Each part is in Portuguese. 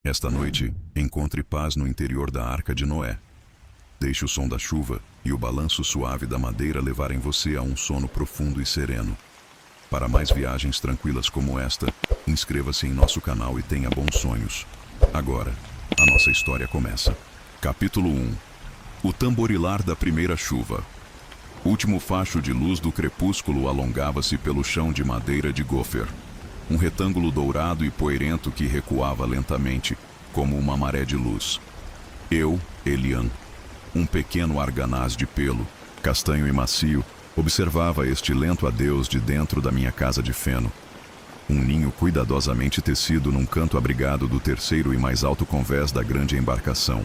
Esta noite, encontre paz no interior da Arca de Noé. Deixe o som da chuva e o balanço suave da madeira levarem você a um sono profundo e sereno. Para mais viagens tranquilas como esta, inscreva-se em nosso canal e tenha bons sonhos. Agora, a nossa história começa. Capítulo 1. O tamborilar da primeira chuva. O último facho de luz do crepúsculo alongava-se pelo chão de madeira de gofer. Um retângulo dourado e poeirento que recuava lentamente, como uma maré de luz. Eu, Elian, um pequeno arganaz de pelo, castanho e macio, observava este lento adeus de dentro da minha casa de feno. Um ninho cuidadosamente tecido num canto abrigado do terceiro e mais alto convés da grande embarcação.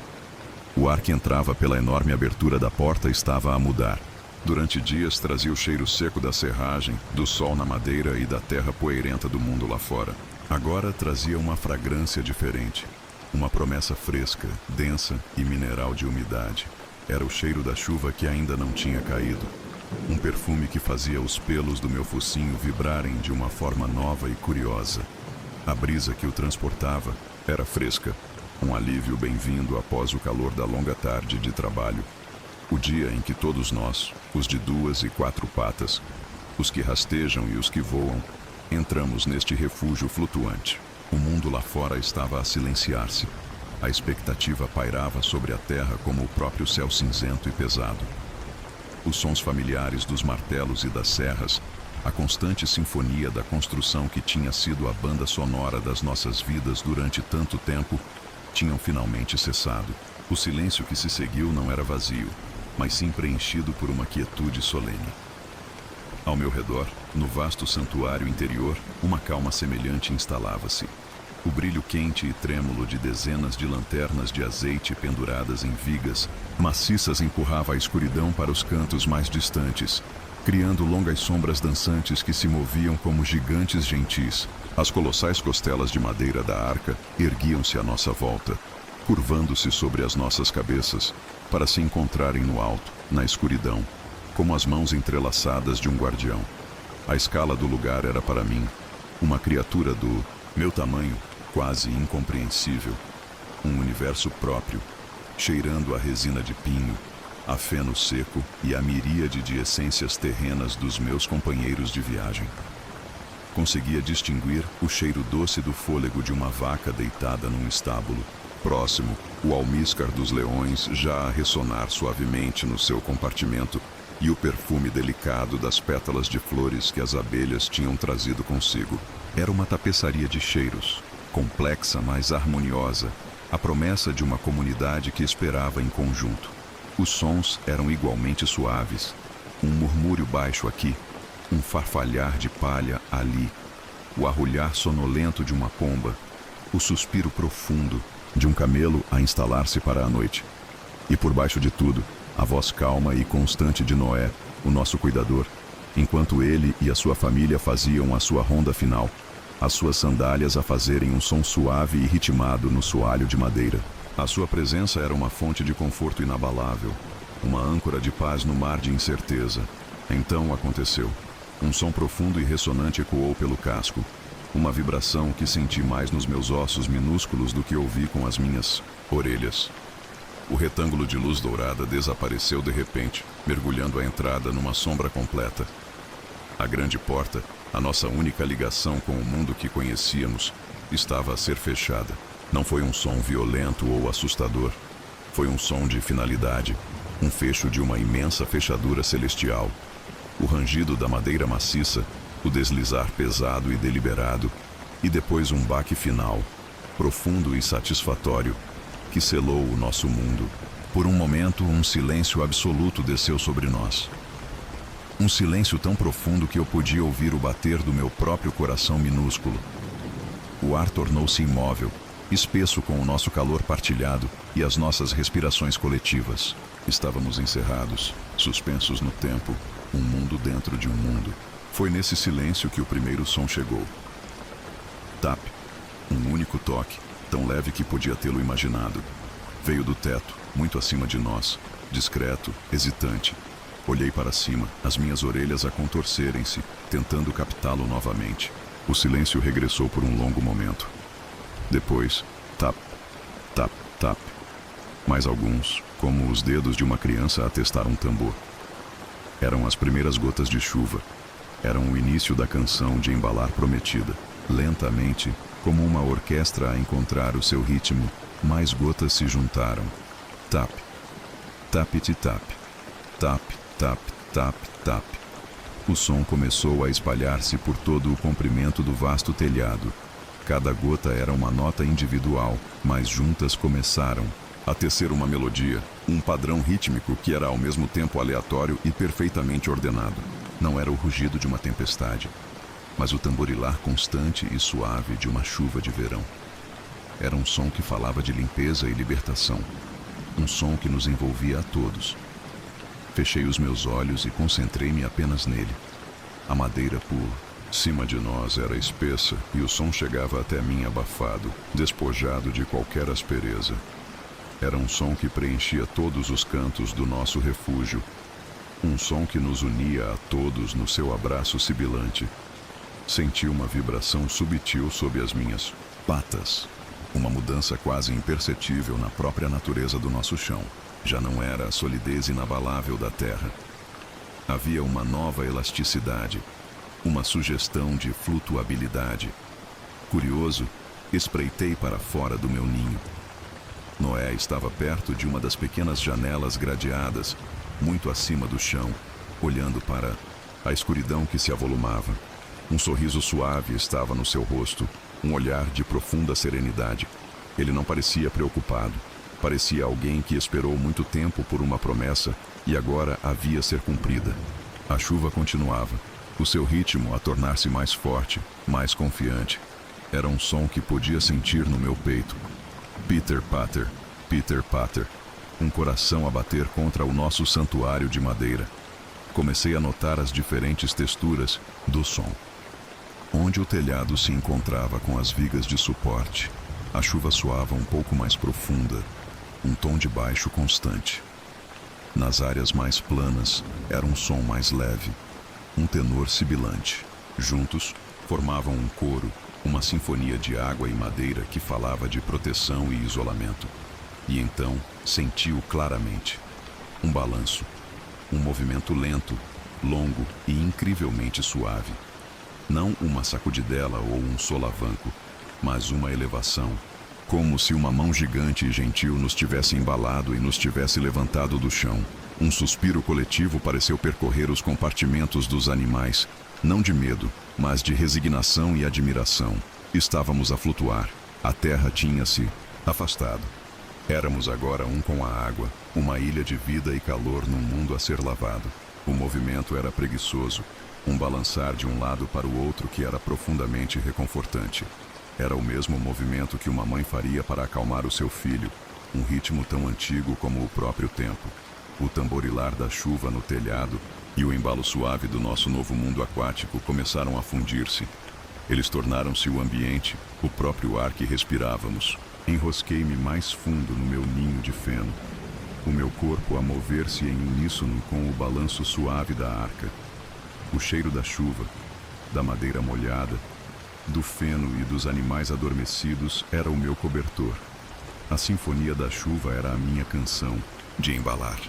O ar que entrava pela enorme abertura da porta estava a mudar. Durante dias trazia o cheiro seco da serragem, do sol na madeira e da terra poeirenta do mundo lá fora. Agora trazia uma fragrância diferente. Uma promessa fresca, densa e mineral de umidade. Era o cheiro da chuva que ainda não tinha caído. Um perfume que fazia os pelos do meu focinho vibrarem de uma forma nova e curiosa. A brisa que o transportava era fresca. Um alívio bem-vindo após o calor da longa tarde de trabalho. O dia em que todos nós, os de 2 e 4 patas, os que rastejam e os que voam, entramos neste refúgio flutuante. O mundo lá fora estava a silenciar-se. A expectativa pairava sobre a terra como o próprio céu cinzento e pesado. Os sons familiares dos martelos e das serras, a constante sinfonia da construção que tinha sido a banda sonora das nossas vidas durante tanto tempo, tinham finalmente cessado. O silêncio que se seguiu não era vazio, mas sim preenchido por uma quietude solene. Ao meu redor, no vasto santuário interior, uma calma semelhante instalava-se. O brilho quente e trêmulo de dezenas de lanternas de azeite penduradas em vigas maciças empurrava a escuridão para os cantos mais distantes, criando longas sombras dançantes que se moviam como gigantes gentis. As colossais costelas de madeira da arca erguiam-se à nossa volta, curvando-se sobre as nossas cabeças, para se encontrarem no alto, na escuridão, como as mãos entrelaçadas de um guardião. A escala do lugar era para mim, uma criatura do meu tamanho, quase incompreensível, um universo próprio, cheirando a resina de pinho, a feno seco e a miríade de essências terrenas dos meus companheiros de viagem. Conseguia distinguir o cheiro doce do fôlego de uma vaca deitada num estábulo. Próximo, o almíscar dos leões já a ressonar suavemente no seu compartimento e o perfume delicado das pétalas de flores que as abelhas tinham trazido consigo. Era uma tapeçaria de cheiros, complexa, mas harmoniosa, a promessa de uma comunidade que esperava em conjunto. Os sons eram igualmente suaves, um murmúrio baixo aqui, um farfalhar de palha ali, o arrulhar sonolento de uma pomba, o suspiro profundo de um camelo a instalar-se para a noite. E por baixo de tudo, a voz calma e constante de Noé, o nosso cuidador, enquanto ele e a sua família faziam a sua ronda final, as suas sandálias a fazerem um som suave e ritmado no soalho de madeira. A sua presença era uma fonte de conforto inabalável, uma âncora de paz no mar de incerteza. Então aconteceu. Um som profundo e ressonante ecoou pelo casco, uma vibração que senti mais nos meus ossos minúsculos do que ouvi com as minhas orelhas. O retângulo de luz dourada desapareceu de repente, mergulhando a entrada numa sombra completa. A grande porta, a nossa única ligação com o mundo que conhecíamos, estava a ser fechada. Não foi um som violento ou assustador. Foi um som de finalidade, um fecho de uma imensa fechadura celestial. O rangido da madeira maciça, o deslizar pesado e deliberado, e depois um baque final, profundo e satisfatório, que selou o nosso mundo. Por um momento, um silêncio absoluto desceu sobre nós. Um silêncio tão profundo que eu podia ouvir o bater do meu próprio coração minúsculo. O ar tornou-se imóvel, espesso com o nosso calor partilhado e as nossas respirações coletivas. Estávamos encerrados, suspensos no tempo, um mundo dentro de um mundo. Foi nesse silêncio que o primeiro som chegou. Tap. Um único toque, tão leve que podia tê-lo imaginado. Veio do teto, muito acima de nós, discreto, hesitante. Olhei para cima, as minhas orelhas a contorcerem-se, tentando captá-lo novamente. O silêncio regressou por um longo momento. Depois, tap. Tap, tap. Mais alguns, como os dedos de uma criança a testar um tambor. Eram as primeiras gotas de chuva. Eram o início da canção de embalar prometida. Lentamente, como uma orquestra a encontrar o seu ritmo, mais gotas se juntaram. Tap, tap-te-tap, tap, tap, tap, tap. O som começou a espalhar-se por todo o comprimento do vasto telhado. Cada gota era uma nota individual, mas juntas começaram a tecer uma melodia, um padrão rítmico que era ao mesmo tempo aleatório e perfeitamente ordenado. Não era o rugido de uma tempestade, mas o tamborilar constante e suave de uma chuva de verão. Era um som que falava de limpeza e libertação, um som que nos envolvia a todos. Fechei os meus olhos e concentrei-me apenas nele. A madeira por cima de nós era espessa e o som chegava até mim abafado, despojado de qualquer aspereza. Era um som que preenchia todos os cantos do nosso refúgio, um som que nos unia a todos no seu abraço sibilante. Senti uma vibração subtil sob as minhas patas, uma mudança quase imperceptível na própria natureza do nosso chão. Já não era a solidez inabalável da terra. Havia uma nova elasticidade, uma sugestão de flutuabilidade. Curioso, espreitei para fora do meu ninho. Noé estava perto de uma das pequenas janelas gradeadas, muito acima do chão, olhando para a escuridão que se avolumava. Um sorriso suave estava no seu rosto, um olhar de profunda serenidade. Ele não parecia preocupado. Parecia alguém que esperou muito tempo por uma promessa e agora havia ser cumprida. A chuva continuava, o seu ritmo a tornar-se mais forte, mais confiante. Era um som que podia sentir no meu peito. Pitter patter, Pitter patter. Um coração a bater contra o nosso santuário de madeira. Comecei a notar as diferentes texturas do som. Onde o telhado se encontrava com as vigas de suporte, a chuva soava um pouco mais profunda, um tom de baixo constante. Nas áreas mais planas, era um som mais leve, um tenor sibilante. Juntos, formavam um coro, uma sinfonia de água e madeira que falava de proteção e isolamento. E então, senti-o claramente. Um balanço, um movimento lento, longo e incrivelmente suave. Não uma sacudidela ou um solavanco, mas uma elevação, como se uma mão gigante e gentil nos tivesse embalado e nos tivesse levantado do chão. Um suspiro coletivo pareceu percorrer os compartimentos dos animais, não de medo, mas de resignação e admiração. Estávamos a flutuar. A terra tinha-se afastado. Éramos agora um com a água, uma ilha de vida e calor num mundo a ser lavado. O movimento era preguiçoso, um balançar de um lado para o outro que era profundamente reconfortante. Era o mesmo movimento que uma mãe faria para acalmar o seu filho, um ritmo tão antigo como o próprio tempo. O tamborilar da chuva no telhado e o embalo suave do nosso novo mundo aquático começaram a fundir-se. Eles tornaram-se o ambiente, o próprio ar que respirávamos. Enrosquei-me mais fundo no meu ninho de feno, o meu corpo a mover-se em uníssono com o balanço suave da arca. O cheiro da chuva, da madeira molhada, do feno e dos animais adormecidos era o meu cobertor. A sinfonia da chuva era a minha canção de embalar.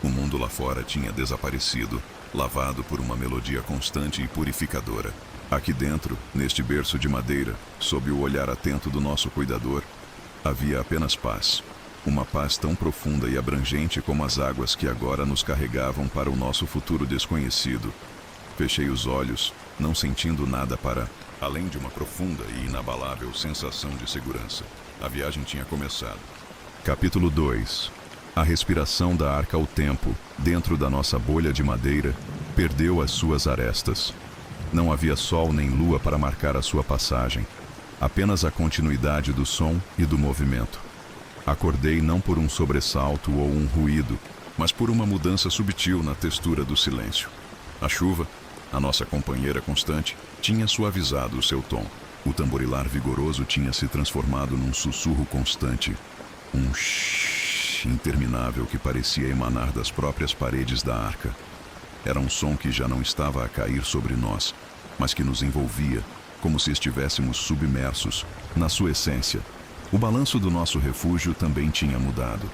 O mundo lá fora tinha desaparecido, lavado por uma melodia constante e purificadora. Aqui dentro, neste berço de madeira, sob o olhar atento do nosso cuidador, havia apenas paz. Uma paz tão profunda e abrangente como as águas que agora nos carregavam para o nosso futuro desconhecido. Fechei os olhos, não sentindo nada para além de uma profunda e inabalável sensação de segurança. A viagem tinha começado. Capítulo 2. A respiração da arca ao tempo, dentro da nossa bolha de madeira, perdeu as suas arestas. Não havia sol nem lua para marcar a sua passagem, apenas a continuidade do som e do movimento. Acordei não por um sobressalto ou um ruído, mas por uma mudança sutil na textura do silêncio. A chuva, a nossa companheira constante, tinha suavizado o seu tom. O tamborilar vigoroso tinha se transformado num sussurro constante, um shhh interminável que parecia emanar das próprias paredes da arca. Era um som que já não estava a cair sobre nós, mas que nos envolvia, como se estivéssemos submersos, na sua essência. O balanço do nosso refúgio também tinha mudado.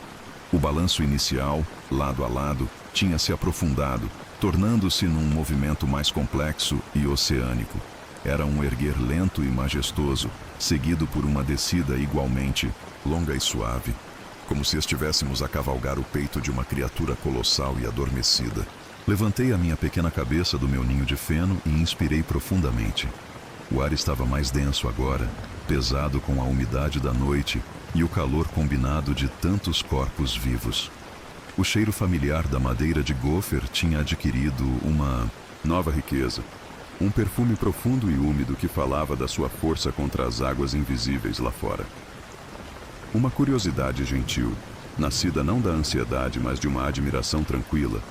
O balanço inicial, lado a lado, tinha se aprofundado, tornando-se num movimento mais complexo e oceânico. Era um erguer lento e majestoso, seguido por uma descida igualmente longa e suave, como se estivéssemos a cavalgar o peito de uma criatura colossal e adormecida. Levantei a minha pequena cabeça do meu ninho de feno e inspirei profundamente. O ar estava mais denso agora, pesado com a umidade da noite e o calor combinado de tantos corpos vivos. O cheiro familiar da madeira de gofer tinha adquirido uma nova riqueza. Um perfume profundo e úmido que falava da sua força contra as águas invisíveis lá fora. Uma curiosidade gentil, nascida não da ansiedade, mas de uma admiração tranquila,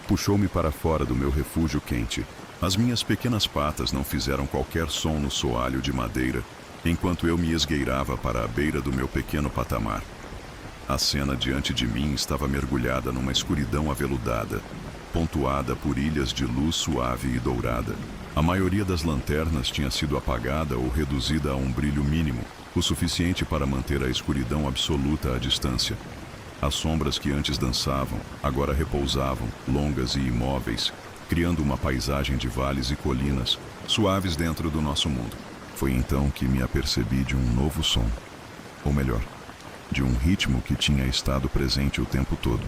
puxou-me para fora do meu refúgio quente. As minhas pequenas patas não fizeram qualquer som no soalho de madeira, enquanto eu me esgueirava para a beira do meu pequeno patamar. A cena diante de mim estava mergulhada numa escuridão aveludada, pontuada por ilhas de luz suave e dourada. A maioria das lanternas tinha sido apagada ou reduzida a um brilho mínimo, o suficiente para manter a escuridão absoluta à distância. As sombras que antes dançavam, agora repousavam, longas e imóveis, criando uma paisagem de vales e colinas, suaves dentro do nosso mundo. Foi então que me apercebi de um novo som, ou melhor, de um ritmo que tinha estado presente o tempo todo,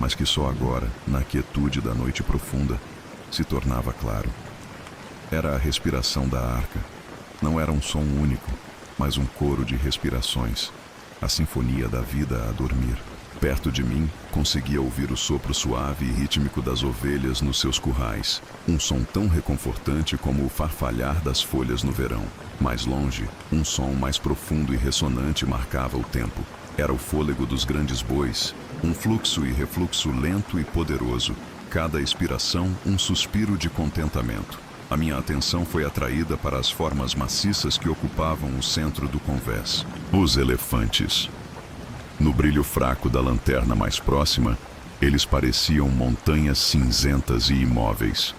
mas que só agora, na quietude da noite profunda, se tornava claro. Era a respiração da arca. Não era um som único, mas um coro de respirações, a sinfonia da vida a dormir. Perto de mim, conseguia ouvir o sopro suave e rítmico das ovelhas nos seus currais, um som tão reconfortante como o farfalhar das folhas no verão. Mais longe, um som mais profundo e ressonante marcava o tempo. Era o fôlego dos grandes bois, um fluxo e refluxo lento e poderoso, cada expiração um suspiro de contentamento. A minha atenção foi atraída para as formas maciças que ocupavam o centro do convés. Os elefantes. No brilho fraco da lanterna mais próxima, eles pareciam montanhas cinzentas e imóveis.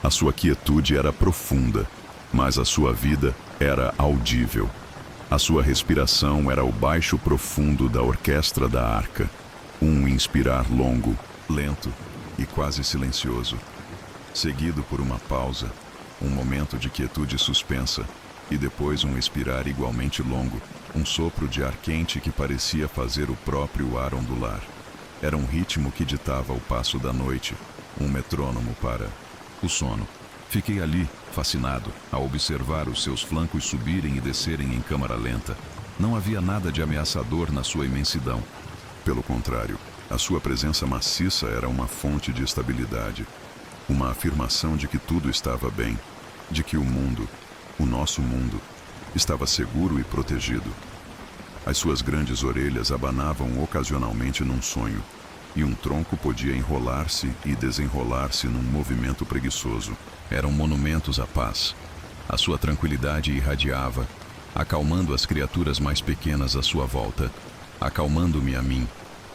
A sua quietude era profunda, mas a sua vida era audível. A sua respiração era o baixo profundo da orquestra da arca. Um inspirar longo, lento e quase silencioso, seguido por uma pausa, um momento de quietude suspensa, e depois um expirar igualmente longo, um sopro de ar quente que parecia fazer o próprio ar ondular. Era um ritmo que ditava o passo da noite, um metrônomo para o sono. Fiquei ali, fascinado, a observar os seus flancos subirem e descerem em câmara lenta. Não havia nada de ameaçador na sua imensidão. Pelo contrário, a sua presença maciça era uma fonte de estabilidade, uma afirmação de que tudo estava bem, de que o mundo, o nosso mundo, estava seguro e protegido. As suas grandes orelhas abanavam ocasionalmente num sonho, e um tronco podia enrolar-se e desenrolar-se num movimento preguiçoso. Eram monumentos à paz. A sua tranquilidade irradiava, acalmando as criaturas mais pequenas à sua volta, acalmando-me a mim.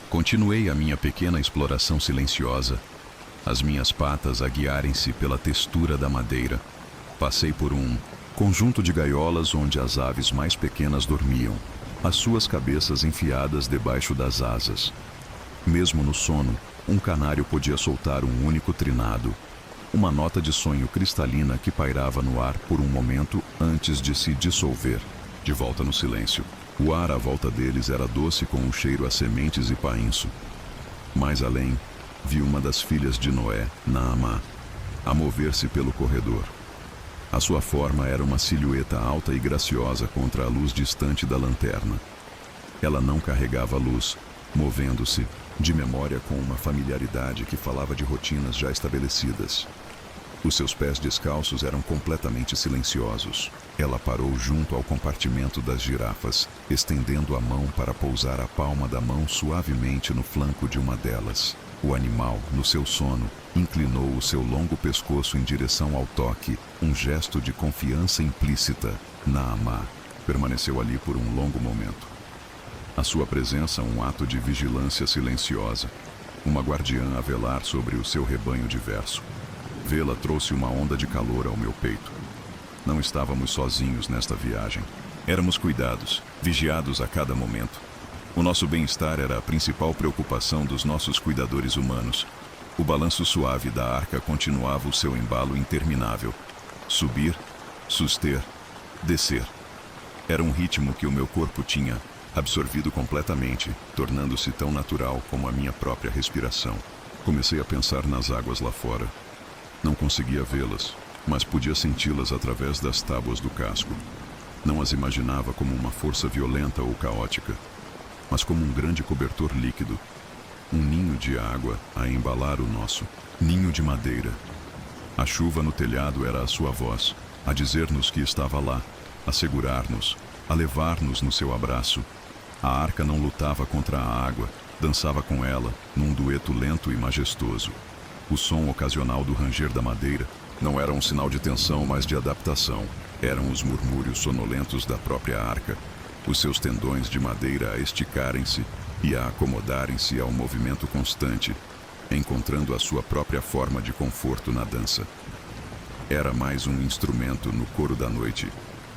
Continuei a minha pequena exploração silenciosa, as minhas patas a guiarem-se pela textura da madeira. Passei por um conjunto de gaiolas onde as aves mais pequenas dormiam, as suas cabeças enfiadas debaixo das asas. Mesmo no sono, um canário podia soltar um único trinado, uma nota de sonho cristalina que pairava no ar por um momento antes de se dissolver, de volta no silêncio. O ar à volta deles era doce com um cheiro a sementes e painço. Mais além, vi uma das filhas de Noé, Naamá, a mover-se pelo corredor. A sua forma era uma silhueta alta e graciosa contra a luz distante da lanterna. Ela não carregava luz, movendo-se, de memória com uma familiaridade que falava de rotinas já estabelecidas. Os seus pés descalços eram completamente silenciosos. Ela parou junto ao compartimento das girafas, estendendo a mão para pousar a palma da mão suavemente no flanco de uma delas. O animal, no seu sono, inclinou o seu longo pescoço em direção ao toque, um gesto de confiança implícita. Naamá permaneceu ali por um longo momento. A sua presença um ato de vigilância silenciosa, uma guardiã a velar sobre o seu rebanho diverso. Vê-la trouxe uma onda de calor ao meu peito. Não estávamos sozinhos nesta viagem. Éramos cuidados, vigiados a cada momento. O nosso bem-estar era a principal preocupação dos nossos cuidadores humanos. O balanço suave da arca continuava o seu embalo interminável. Subir, suster, descer. Era um ritmo que o meu corpo tinha absorvido completamente, tornando-se tão natural como a minha própria respiração. Comecei a pensar nas águas lá fora. Não conseguia vê-las, mas podia senti-las através das tábuas do casco. Não as imaginava como uma força violenta ou caótica, mas como um grande cobertor líquido, um ninho de água a embalar o nosso ninho de madeira. A chuva no telhado era a sua voz, a dizer-nos que estava lá, a segurar-nos, a levar-nos no seu abraço. A arca não lutava contra a água, dançava com ela, num dueto lento e majestoso. O som ocasional do ranger da madeira não era um sinal de tensão, mas de adaptação. Eram os murmúrios sonolentos da própria arca, os seus tendões de madeira a esticarem-se e a acomodarem-se ao movimento constante, encontrando a sua própria forma de conforto na dança. Era mais um instrumento no coro da noite,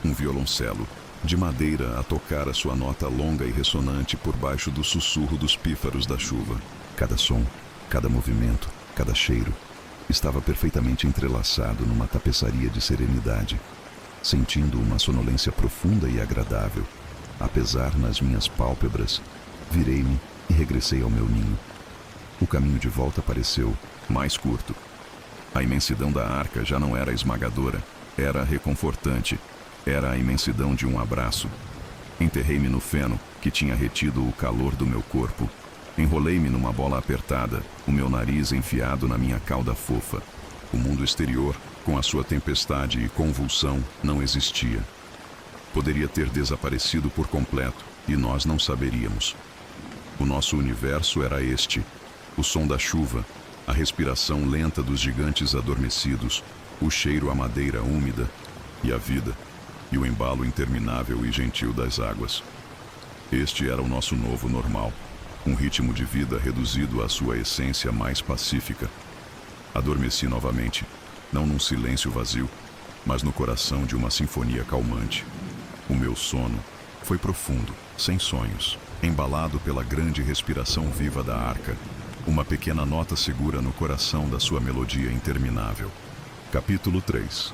um violoncelo, de madeira a tocar a sua nota longa e ressonante por baixo do sussurro dos pífaros da chuva. Cada som, cada movimento, cada cheiro, estava perfeitamente entrelaçado numa tapeçaria de serenidade, sentindo uma sonolência profunda e agradável. A pesar nas minhas pálpebras, virei-me e regressei ao meu ninho. O caminho de volta pareceu mais curto. A imensidão da arca já não era esmagadora, era reconfortante. Era a imensidão de um abraço. Enterrei-me no feno, que tinha retido o calor do meu corpo. Enrolei-me numa bola apertada, o meu nariz enfiado na minha cauda fofa. O mundo exterior, com a sua tempestade e convulsão, não existia. Poderia ter desaparecido por completo, e nós não saberíamos. O nosso universo era este: o som da chuva, a respiração lenta dos gigantes adormecidos, o cheiro à madeira úmida, e a vida, e o embalo interminável e gentil das águas. Este era o nosso novo normal, um ritmo de vida reduzido à sua essência mais pacífica. Adormeci novamente, não num silêncio vazio, mas no coração de uma sinfonia calmante. O meu sono foi profundo, sem sonhos, embalado pela grande respiração viva da arca, uma pequena nota segura no coração da sua melodia interminável. Capítulo 3.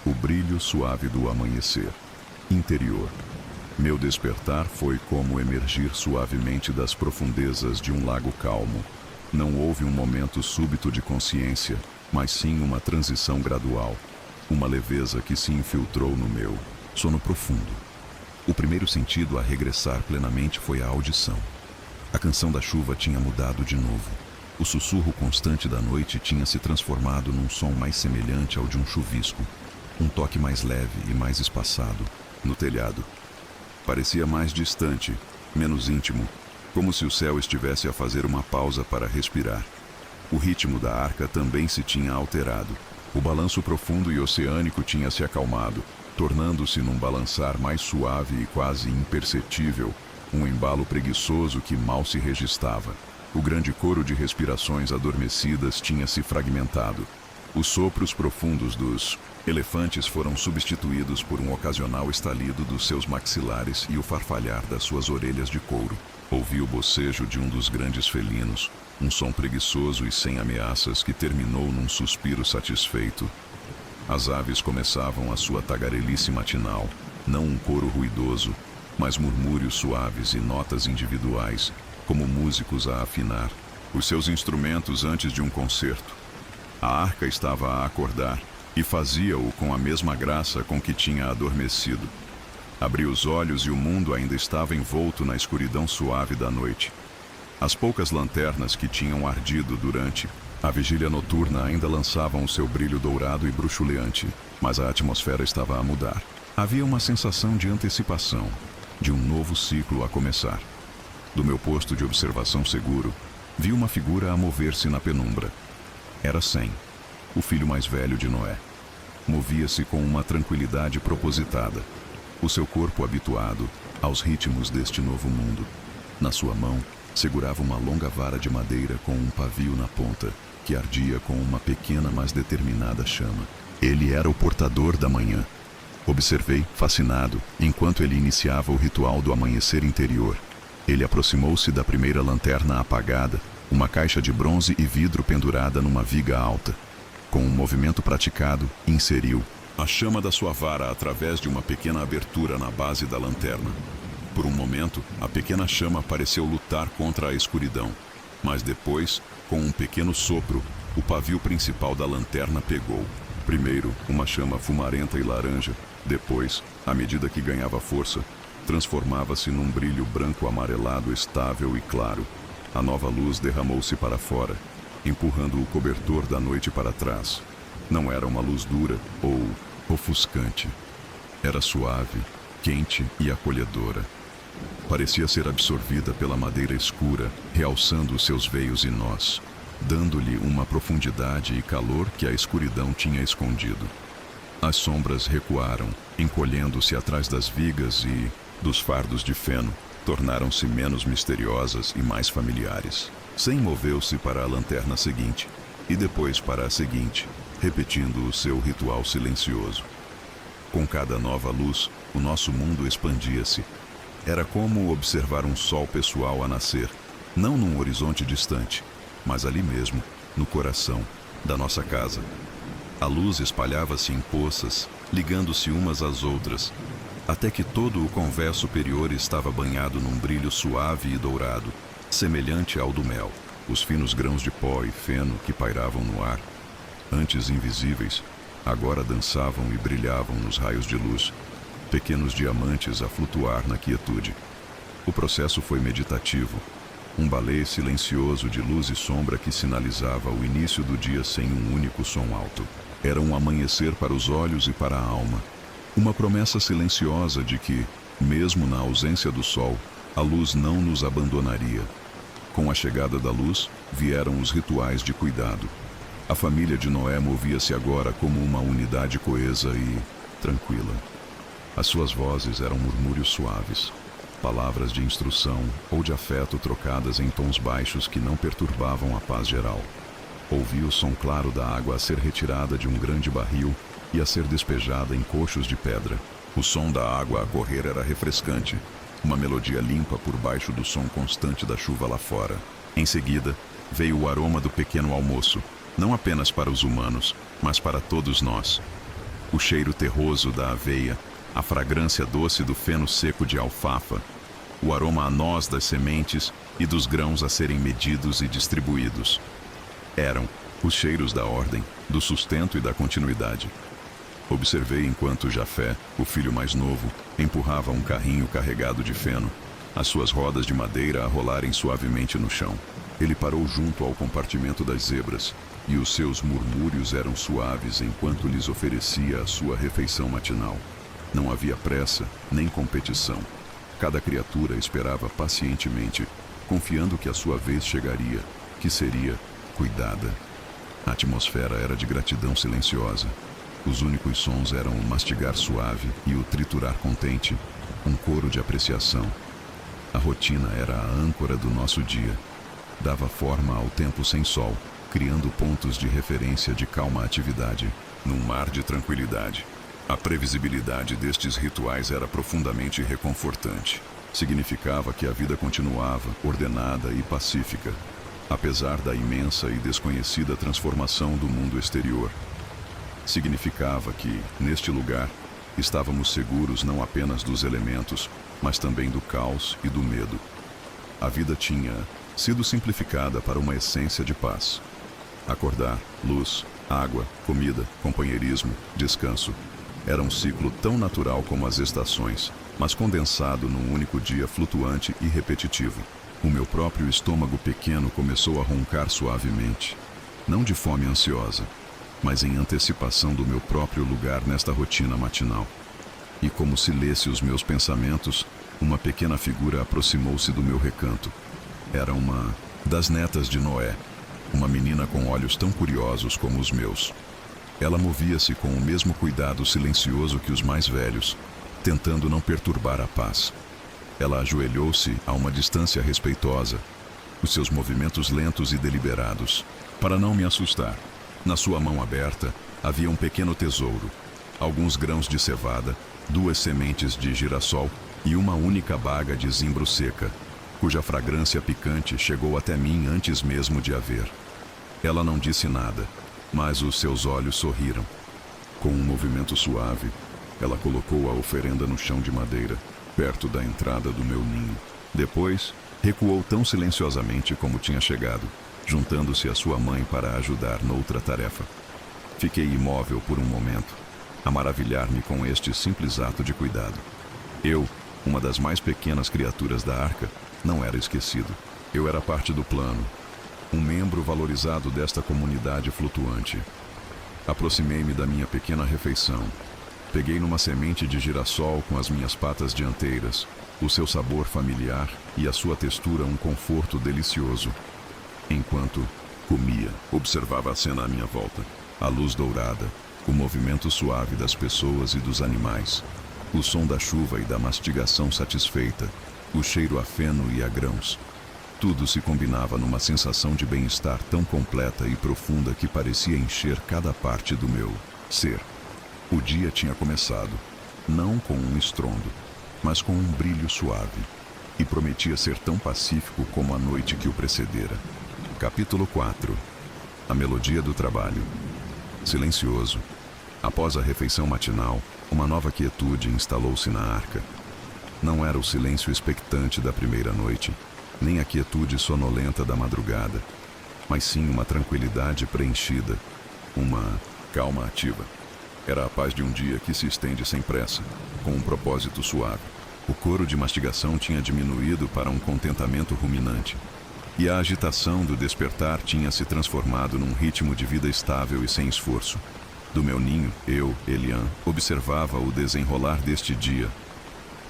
O brilho suave do amanhecer. Interior. Meu despertar foi como emergir suavemente das profundezas de um lago calmo. Não houve um momento súbito de consciência, mas sim uma transição gradual, uma leveza que se infiltrou no meu sono profundo. O primeiro sentido a regressar plenamente foi a audição. A canção da chuva tinha mudado de novo. O sussurro constante da noite tinha se transformado num som mais semelhante ao de um chuvisco. Um toque mais leve e mais espaçado, no telhado. Parecia mais distante, menos íntimo, como se o céu estivesse a fazer uma pausa para respirar. O ritmo da arca também se tinha alterado. O balanço profundo e oceânico tinha se acalmado, tornando-se num balançar mais suave e quase imperceptível, um embalo preguiçoso que mal se registrava. O grande coro de respirações adormecidas tinha se fragmentado. Os sopros profundos dos elefantes foram substituídos por um ocasional estalido dos seus maxilares e o farfalhar das suas orelhas de couro. Ouvi o bocejo de um dos grandes felinos, um som preguiçoso e sem ameaças que terminou num suspiro satisfeito. As aves começavam a sua tagarelice matinal, não um coro ruidoso, mas murmúrios suaves e notas individuais, como músicos a afinar os seus instrumentos antes de um concerto. A arca estava a acordar, e fazia-o com a mesma graça com que tinha adormecido. Abri os olhos e o mundo ainda estava envolto na escuridão suave da noite. As poucas lanternas que tinham ardido durante a vigília noturna ainda lançavam o seu brilho dourado e bruxuleante, mas a atmosfera estava a mudar. Havia uma sensação de antecipação, de um novo ciclo a começar. Do meu posto de observação seguro, vi uma figura a mover-se na penumbra. Era Sem, o filho mais velho de Noé. Movia-se com uma tranquilidade propositada, o seu corpo habituado aos ritmos deste novo mundo. Na sua mão, segurava uma longa vara de madeira com um pavio na ponta, que ardia com uma pequena mas determinada chama. Ele era o portador da manhã. Observei, fascinado, enquanto ele iniciava o ritual do amanhecer interior. Ele aproximou-se da primeira lanterna apagada, uma caixa de bronze e vidro pendurada numa viga alta. Com um movimento praticado, inseriu a chama da sua vara através de uma pequena abertura na base da lanterna. Por um momento, a pequena chama pareceu lutar contra a escuridão, mas depois, com um pequeno sopro, o pavio principal da lanterna pegou. Primeiro, uma chama fumarenta e laranja, depois, à medida que ganhava força, transformava-se num brilho branco-amarelado estável e claro. A nova luz derramou-se para fora, empurrando o cobertor da noite para trás. Não era uma luz dura ou ofuscante. Era suave, quente e acolhedora. Parecia ser absorvida pela madeira escura, realçando os seus veios e nós, dando-lhe uma profundidade e calor que a escuridão tinha escondido. As sombras recuaram, encolhendo-se atrás das vigas e, dos fardos de feno, tornaram-se menos misteriosas e mais familiares. Sam moveu-se para a lanterna seguinte, e depois para a seguinte, repetindo o seu ritual silencioso. Com cada nova luz, o nosso mundo expandia-se. Era como observar um sol pessoal a nascer, não num horizonte distante, mas ali mesmo, no coração da nossa casa. A luz espalhava-se em poças, ligando-se umas às outras, até que todo o convés superior estava banhado num brilho suave e dourado, semelhante ao do mel. Os finos grãos de pó e feno que pairavam no ar, antes invisíveis, agora dançavam e brilhavam nos raios de luz, pequenos diamantes a flutuar na quietude. O processo foi meditativo, um balé silencioso de luz e sombra que sinalizava o início do dia sem um único som alto. Era um amanhecer para os olhos e para a alma, uma promessa silenciosa de que, mesmo na ausência do sol, a luz não nos abandonaria. Com a chegada da luz, vieram os rituais de cuidado. A família de Noé movia-se agora como uma unidade coesa e tranquila. As suas vozes eram murmúrios suaves, palavras de instrução ou de afeto trocadas em tons baixos que não perturbavam a paz geral. Ouvi o som claro da água a ser retirada de um grande barril e a ser despejada em coxos de pedra. O som da água a correr era refrescante, uma melodia limpa por baixo do som constante da chuva lá fora. Em seguida, veio o aroma do pequeno almoço, não apenas para os humanos, mas para todos nós. O cheiro terroso da aveia, a fragrância doce do feno seco de alfafa, o aroma a noz das sementes e dos grãos a serem medidos e distribuídos. Eram os cheiros da ordem, do sustento e da continuidade. Observei enquanto Jafé, o filho mais novo, empurrava um carrinho carregado de feno, as suas rodas de madeira a rolarem suavemente no chão. Ele parou junto ao compartimento das zebras, e os seus murmúrios eram suaves enquanto lhes oferecia a sua refeição matinal. Não havia pressa, nem competição. Cada criatura esperava pacientemente, confiando que a sua vez chegaria, que seria cuidada. A atmosfera era de gratidão silenciosa. Os únicos sons eram o mastigar suave e o triturar contente, um coro de apreciação. A rotina era a âncora do nosso dia. Dava forma ao tempo sem sol, criando pontos de referência de calma atividade, num mar de tranquilidade. A previsibilidade destes rituais era profundamente reconfortante. Significava que a vida continuava, ordenada e pacífica, apesar da imensa e desconhecida transformação do mundo exterior. Significava que, neste lugar, estávamos seguros não apenas dos elementos, mas também do caos e do medo. A vida tinha sido simplificada para uma essência de paz. Acordar, luz, água, comida, companheirismo, descanso. Era um ciclo tão natural como as estações, mas condensado num único dia flutuante e repetitivo. O meu próprio estômago pequeno começou a roncar suavemente, não de fome ansiosa, mas em antecipação do meu próprio lugar nesta rotina matinal. E como se lesse os meus pensamentos, uma pequena figura aproximou-se do meu recanto. Era uma das netas de Noé, uma menina com olhos tão curiosos como os meus. Ela movia-se com o mesmo cuidado silencioso que os mais velhos, tentando não perturbar a paz. Ela ajoelhou-se a uma distância respeitosa, os seus movimentos lentos e deliberados, para não me assustar. Na sua mão aberta havia um pequeno tesouro, alguns grãos de cevada, 2 sementes de girassol e uma única baga de zimbro seca, cuja fragrância picante chegou até mim antes mesmo de a ver. Ela não disse nada, mas os seus olhos sorriram. Com um movimento suave, ela colocou a oferenda no chão de madeira, perto da entrada do meu ninho. Depois, recuou tão silenciosamente como tinha chegado, juntando-se à sua mãe para ajudar noutra tarefa. Fiquei imóvel por um momento, a maravilhar-me com este simples ato de cuidado. Eu, uma das mais pequenas criaturas da arca, não era esquecido. Eu era parte do plano, um membro valorizado desta comunidade flutuante. Aproximei-me da minha pequena refeição. Peguei numa semente de girassol com as minhas patas dianteiras, o seu sabor familiar e a sua textura um conforto delicioso. Enquanto comia, observava a cena à minha volta. A luz dourada, o movimento suave das pessoas e dos animais, o som da chuva e da mastigação satisfeita, o cheiro a feno e a grãos. Tudo se combinava numa sensação de bem-estar tão completa e profunda que parecia encher cada parte do meu ser. O dia tinha começado, não com um estrondo, mas com um brilho suave, e prometia ser tão pacífico como a noite que o precedera. Capítulo 4. A melodia do trabalho. Silencioso. Após a refeição matinal, uma nova quietude instalou-se na arca. Não era o silêncio expectante da primeira noite, nem a quietude sonolenta da madrugada, mas sim uma tranquilidade preenchida, uma calma ativa. Era a paz de um dia que se estende sem pressa, com um propósito suave. O coro de mastigação tinha diminuído para um contentamento ruminante, e a agitação do despertar tinha se transformado num ritmo de vida estável e sem esforço. Do meu ninho, eu, Elian, observava o desenrolar deste dia.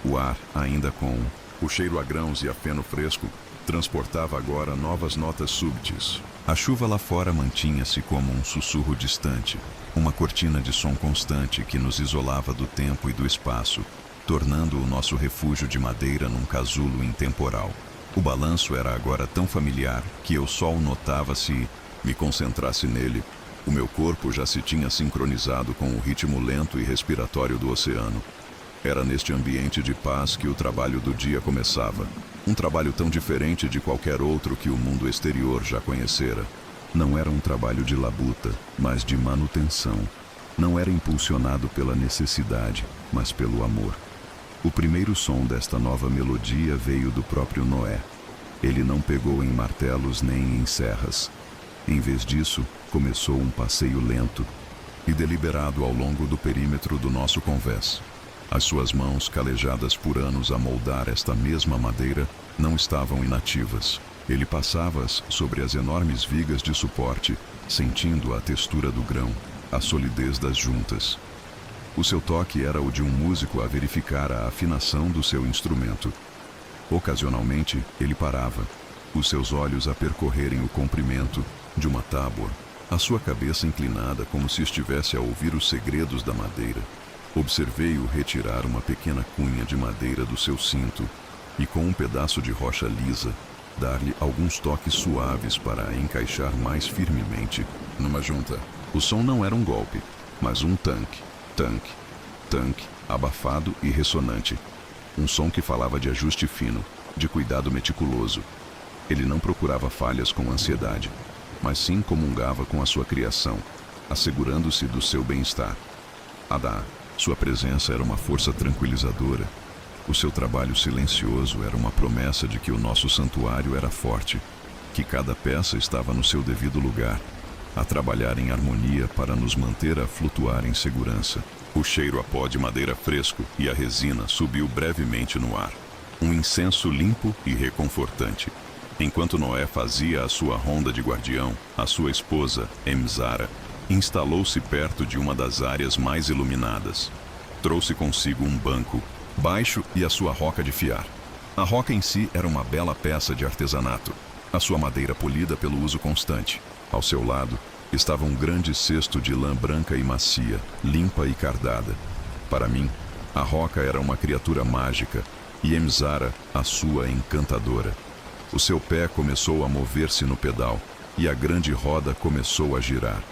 O ar, ainda com o cheiro a grãos e a feno fresco, transportava agora novas notas súbitas. A chuva lá fora mantinha-se como um sussurro distante, uma cortina de som constante que nos isolava do tempo e do espaço, tornando o nosso refúgio de madeira num casulo intemporal. O balanço era agora tão familiar que eu só o notava se me concentrasse nele. O meu corpo já se tinha sincronizado com o ritmo lento e respiratório do oceano. Era neste ambiente de paz que o trabalho do dia começava. Um trabalho tão diferente de qualquer outro que o mundo exterior já conhecera. Não era um trabalho de labuta, mas de manutenção. Não era impulsionado pela necessidade, mas pelo amor. O primeiro som desta nova melodia veio do próprio Noé. Ele não pegou em martelos nem em serras. Em vez disso, começou um passeio lento e deliberado ao longo do perímetro do nosso convés. As suas mãos, calejadas por anos a moldar esta mesma madeira, não estavam inativas. Ele passava-as sobre as enormes vigas de suporte, sentindo a textura do grão, a solidez das juntas. O seu toque era o de um músico a verificar a afinação do seu instrumento. Ocasionalmente, ele parava, os seus olhos a percorrerem o comprimento de uma tábua, a sua cabeça inclinada como se estivesse a ouvir os segredos da madeira. Observei-o retirar uma pequena cunha de madeira do seu cinto e, com um pedaço de rocha lisa, dar-lhe alguns toques suaves para a encaixar mais firmemente numa junta. O som não era um golpe, mas um tanque, abafado e ressonante. Um som que falava de ajuste fino, de cuidado meticuloso. Ele não procurava falhas com ansiedade, mas sim comungava com a sua criação, assegurando-se do seu bem-estar. Adá, sua presença era uma força tranquilizadora. O seu trabalho silencioso era uma promessa de que o nosso santuário era forte, que cada peça estava no seu devido lugar, a trabalhar em harmonia para nos manter a flutuar em segurança. O cheiro a pó de madeira fresco e a resina subiu brevemente no ar. Um incenso limpo e reconfortante. Enquanto Noé fazia a sua ronda de guardião, a sua esposa, Emzara, instalou-se perto de uma das áreas mais iluminadas. Trouxe consigo um banco, baixo e a sua roca de fiar. A roca em si era uma bela peça de artesanato, a sua madeira polida pelo uso constante. Ao seu lado, estava um grande cesto de lã branca e macia, limpa e cardada. Para mim, a roca era uma criatura mágica e Emzara, a sua encantadora. O seu pé começou a mover-se no pedal e a grande roda começou a girar.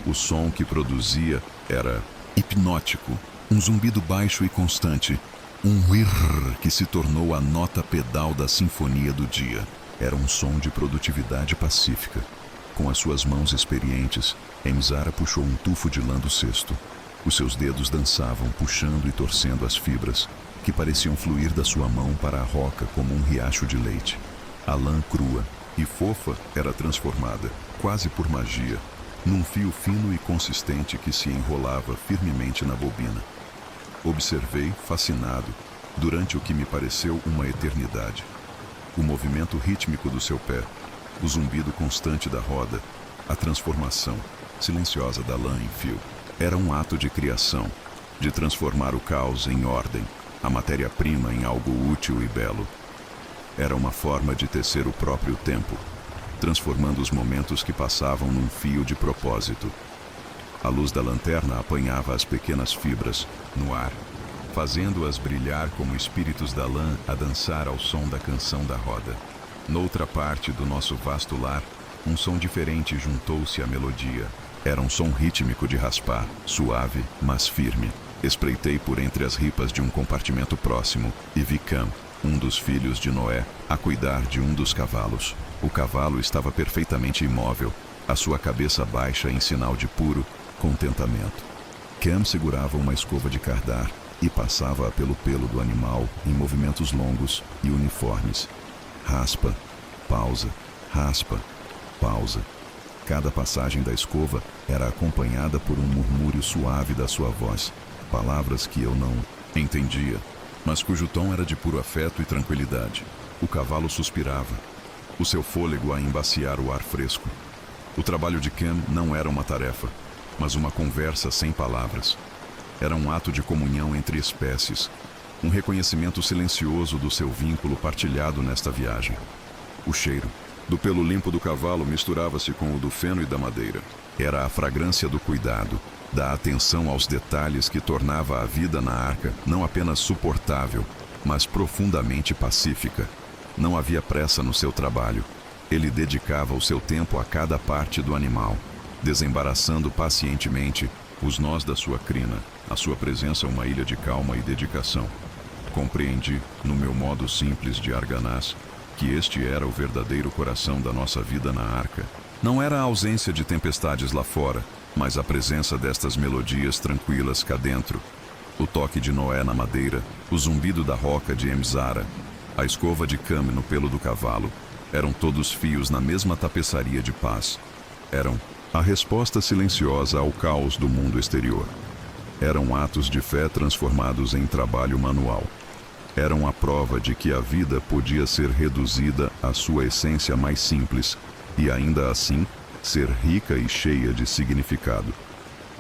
O som que produzia era hipnótico, um zumbido baixo e constante, um whirr que se tornou a nota pedal da sinfonia do dia. Era um som de produtividade pacífica. Com as suas mãos experientes, Emzara puxou um tufo de lã do cesto. Os seus dedos dançavam, puxando e torcendo as fibras, que pareciam fluir da sua mão para a roca como um riacho de leite. A lã crua e fofa era transformada, quase por magia, num fio fino e consistente que se enrolava firmemente na bobina. Observei, fascinado, durante o que me pareceu uma eternidade. O movimento rítmico do seu pé, o zumbido constante da roda, a transformação silenciosa da lã em fio. Era um ato de criação, de transformar o caos em ordem, a matéria-prima em algo útil e belo. Era uma forma de tecer o próprio tempo, transformando os momentos que passavam num fio de propósito. A luz da lanterna apanhava as pequenas fibras no ar, fazendo-as brilhar como espíritos da lã a dançar ao som da canção da roda. Noutra parte do nosso vasto lar, um som diferente juntou-se à melodia. Era um som rítmico de raspar, suave, mas firme. Espreitei por entre as ripas de um compartimento próximo e vi Cam, um dos filhos de Noé, a cuidar de um dos cavalos. O cavalo estava perfeitamente imóvel, a sua cabeça baixa em sinal de puro contentamento. Cam segurava uma escova de cardar e passava pelo pelo do animal em movimentos longos e uniformes. Raspa, pausa, raspa, pausa. Cada passagem da escova era acompanhada por um murmúrio suave da sua voz, palavras que eu não entendia, mas cujo tom era de puro afeto e tranquilidade. O cavalo suspirava, o seu fôlego a embaciar o ar fresco. O trabalho de Cam não era uma tarefa, mas uma conversa sem palavras. Era um ato de comunhão entre espécies, um reconhecimento silencioso do seu vínculo partilhado nesta viagem. O cheiro do pelo limpo do cavalo misturava-se com o do feno e da madeira. Era a fragrância do cuidado, da atenção aos detalhes que tornava a vida na arca não apenas suportável, mas profundamente pacífica. Não havia pressa no seu trabalho. Ele dedicava o seu tempo a cada parte do animal, desembaraçando pacientemente os nós da sua crina, a sua presença uma ilha de calma e dedicação. Compreendi, no meu modo simples de arganaz, que este era o verdadeiro coração da nossa vida na arca. Não era a ausência de tempestades lá fora, mas a presença destas melodias tranquilas cá dentro. O toque de Noé na madeira, o zumbido da roca de Emzara, a escova de Cam no pelo do cavalo, eram todos fios na mesma tapeçaria de paz. Eram a resposta silenciosa ao caos do mundo exterior. Eram atos de fé transformados em trabalho manual. Eram a prova de que a vida podia ser reduzida à sua essência mais simples e ainda assim ser rica e cheia de significado.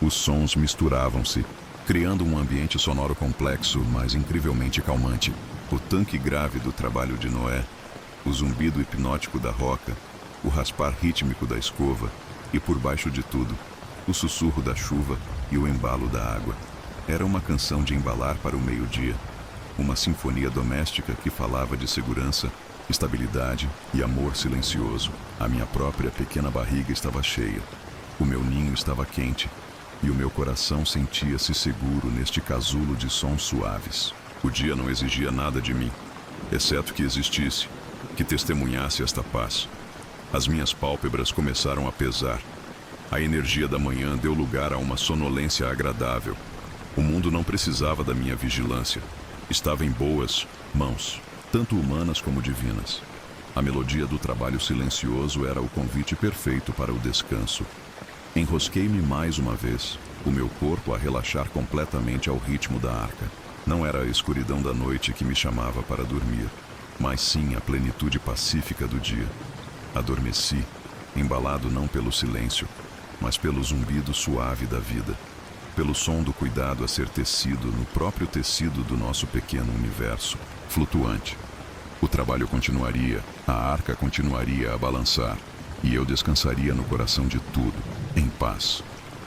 Os sons misturavam-se, criando um ambiente sonoro complexo, mas incrivelmente calmante. O tanque grave do trabalho de Noé, o zumbido hipnótico da roca, o raspar rítmico da escova e, por baixo de tudo, o sussurro da chuva e o embalo da água. Era uma canção de embalar para o meio-dia. Uma sinfonia doméstica que falava de segurança, estabilidade e amor silencioso. A minha própria pequena barriga estava cheia. O meu ninho estava quente e o meu coração sentia-se seguro neste casulo de sons suaves. O dia não exigia nada de mim, exceto que existisse, que testemunhasse esta paz. As minhas pálpebras começaram a pesar. A energia da manhã deu lugar a uma sonolência agradável. O mundo não precisava da minha vigilância. Estava em boas mãos, tanto humanas como divinas. A melodia do trabalho silencioso era o convite perfeito para o descanso. Enrosquei-me mais uma vez, o meu corpo a relaxar completamente ao ritmo da arca. Não era a escuridão da noite que me chamava para dormir, mas sim a plenitude pacífica do dia. Adormeci, embalado não pelo silêncio, mas pelo zumbido suave da vida, pelo som do cuidado a ser tecido no próprio tecido do nosso pequeno universo, flutuante. O trabalho continuaria, a arca continuaria a balançar, e eu descansaria no coração de tudo, em paz.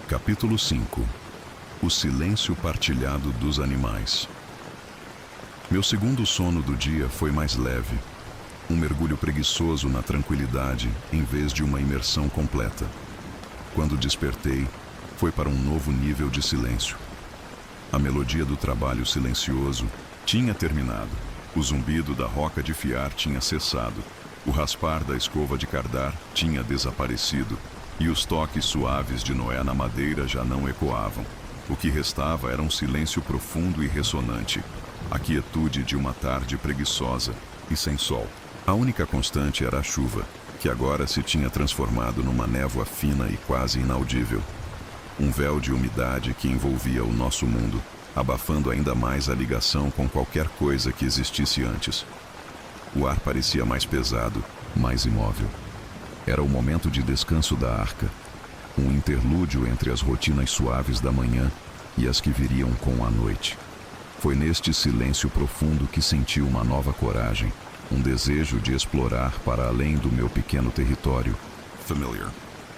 Capítulo 5. O silêncio partilhado dos animais. Meu segundo sono do dia foi mais leve, um mergulho preguiçoso na tranquilidade em vez de uma imersão completa. Quando despertei, foi para um novo nível de silêncio. A melodia do trabalho silencioso tinha terminado. O zumbido da roca de fiar tinha cessado. O raspar da escova de cardar tinha desaparecido. E os toques suaves de Noé na madeira já não ecoavam. O que restava era um silêncio profundo e ressonante. A quietude de uma tarde preguiçosa e sem sol. A única constante era a chuva, que agora se tinha transformado numa névoa fina e quase inaudível. Um véu de umidade que envolvia o nosso mundo, abafando ainda mais a ligação com qualquer coisa que existisse antes. O ar parecia mais pesado, mais imóvel. Era o momento de descanso da arca, um interlúdio entre as rotinas suaves da manhã e as que viriam com a noite. Foi neste silêncio profundo que senti uma nova coragem, um desejo de explorar para além do meu pequeno território. Familiar.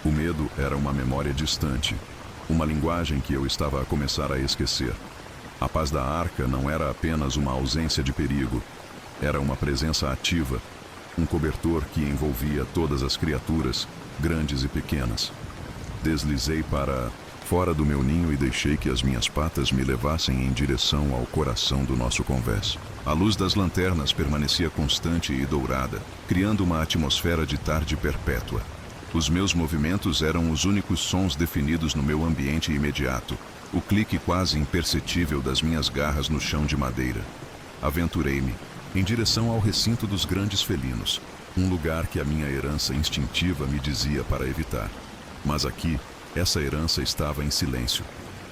O medo era uma memória distante, uma linguagem que eu estava a começar a esquecer. A paz da arca não era apenas uma ausência de perigo, era uma presença ativa, um cobertor que envolvia todas as criaturas, grandes e pequenas. Deslizei para fora do meu ninho e deixei que as minhas patas me levassem em direção ao coração do nosso convés. A luz das lanternas permanecia constante e dourada, criando uma atmosfera de tarde perpétua. Os meus movimentos eram os únicos sons definidos no meu ambiente imediato, o clique quase imperceptível das minhas garras no chão de madeira. Aventurei-me em direção ao recinto dos grandes felinos, um lugar que a minha herança instintiva me dizia para evitar. Mas aqui, essa herança estava em silêncio.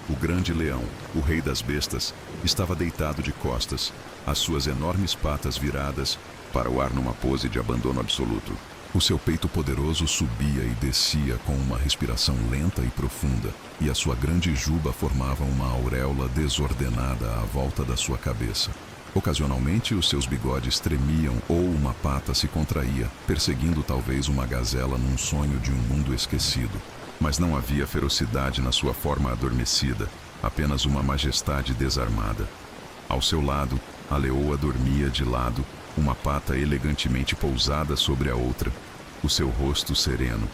O grande leão, o rei das bestas, estava deitado de costas, as suas enormes patas viradas para o ar numa pose de abandono absoluto. O seu peito poderoso subia e descia com uma respiração lenta e profunda, e a sua grande juba formava uma auréola desordenada à volta da sua cabeça. Ocasionalmente, os seus bigodes tremiam ou uma pata se contraía, perseguindo talvez uma gazela num sonho de um mundo esquecido. Mas não havia ferocidade na sua forma adormecida, apenas uma majestade desarmada. Ao seu lado, a leoa dormia de lado, uma pata elegantemente pousada sobre a outra, o seu rosto sereno.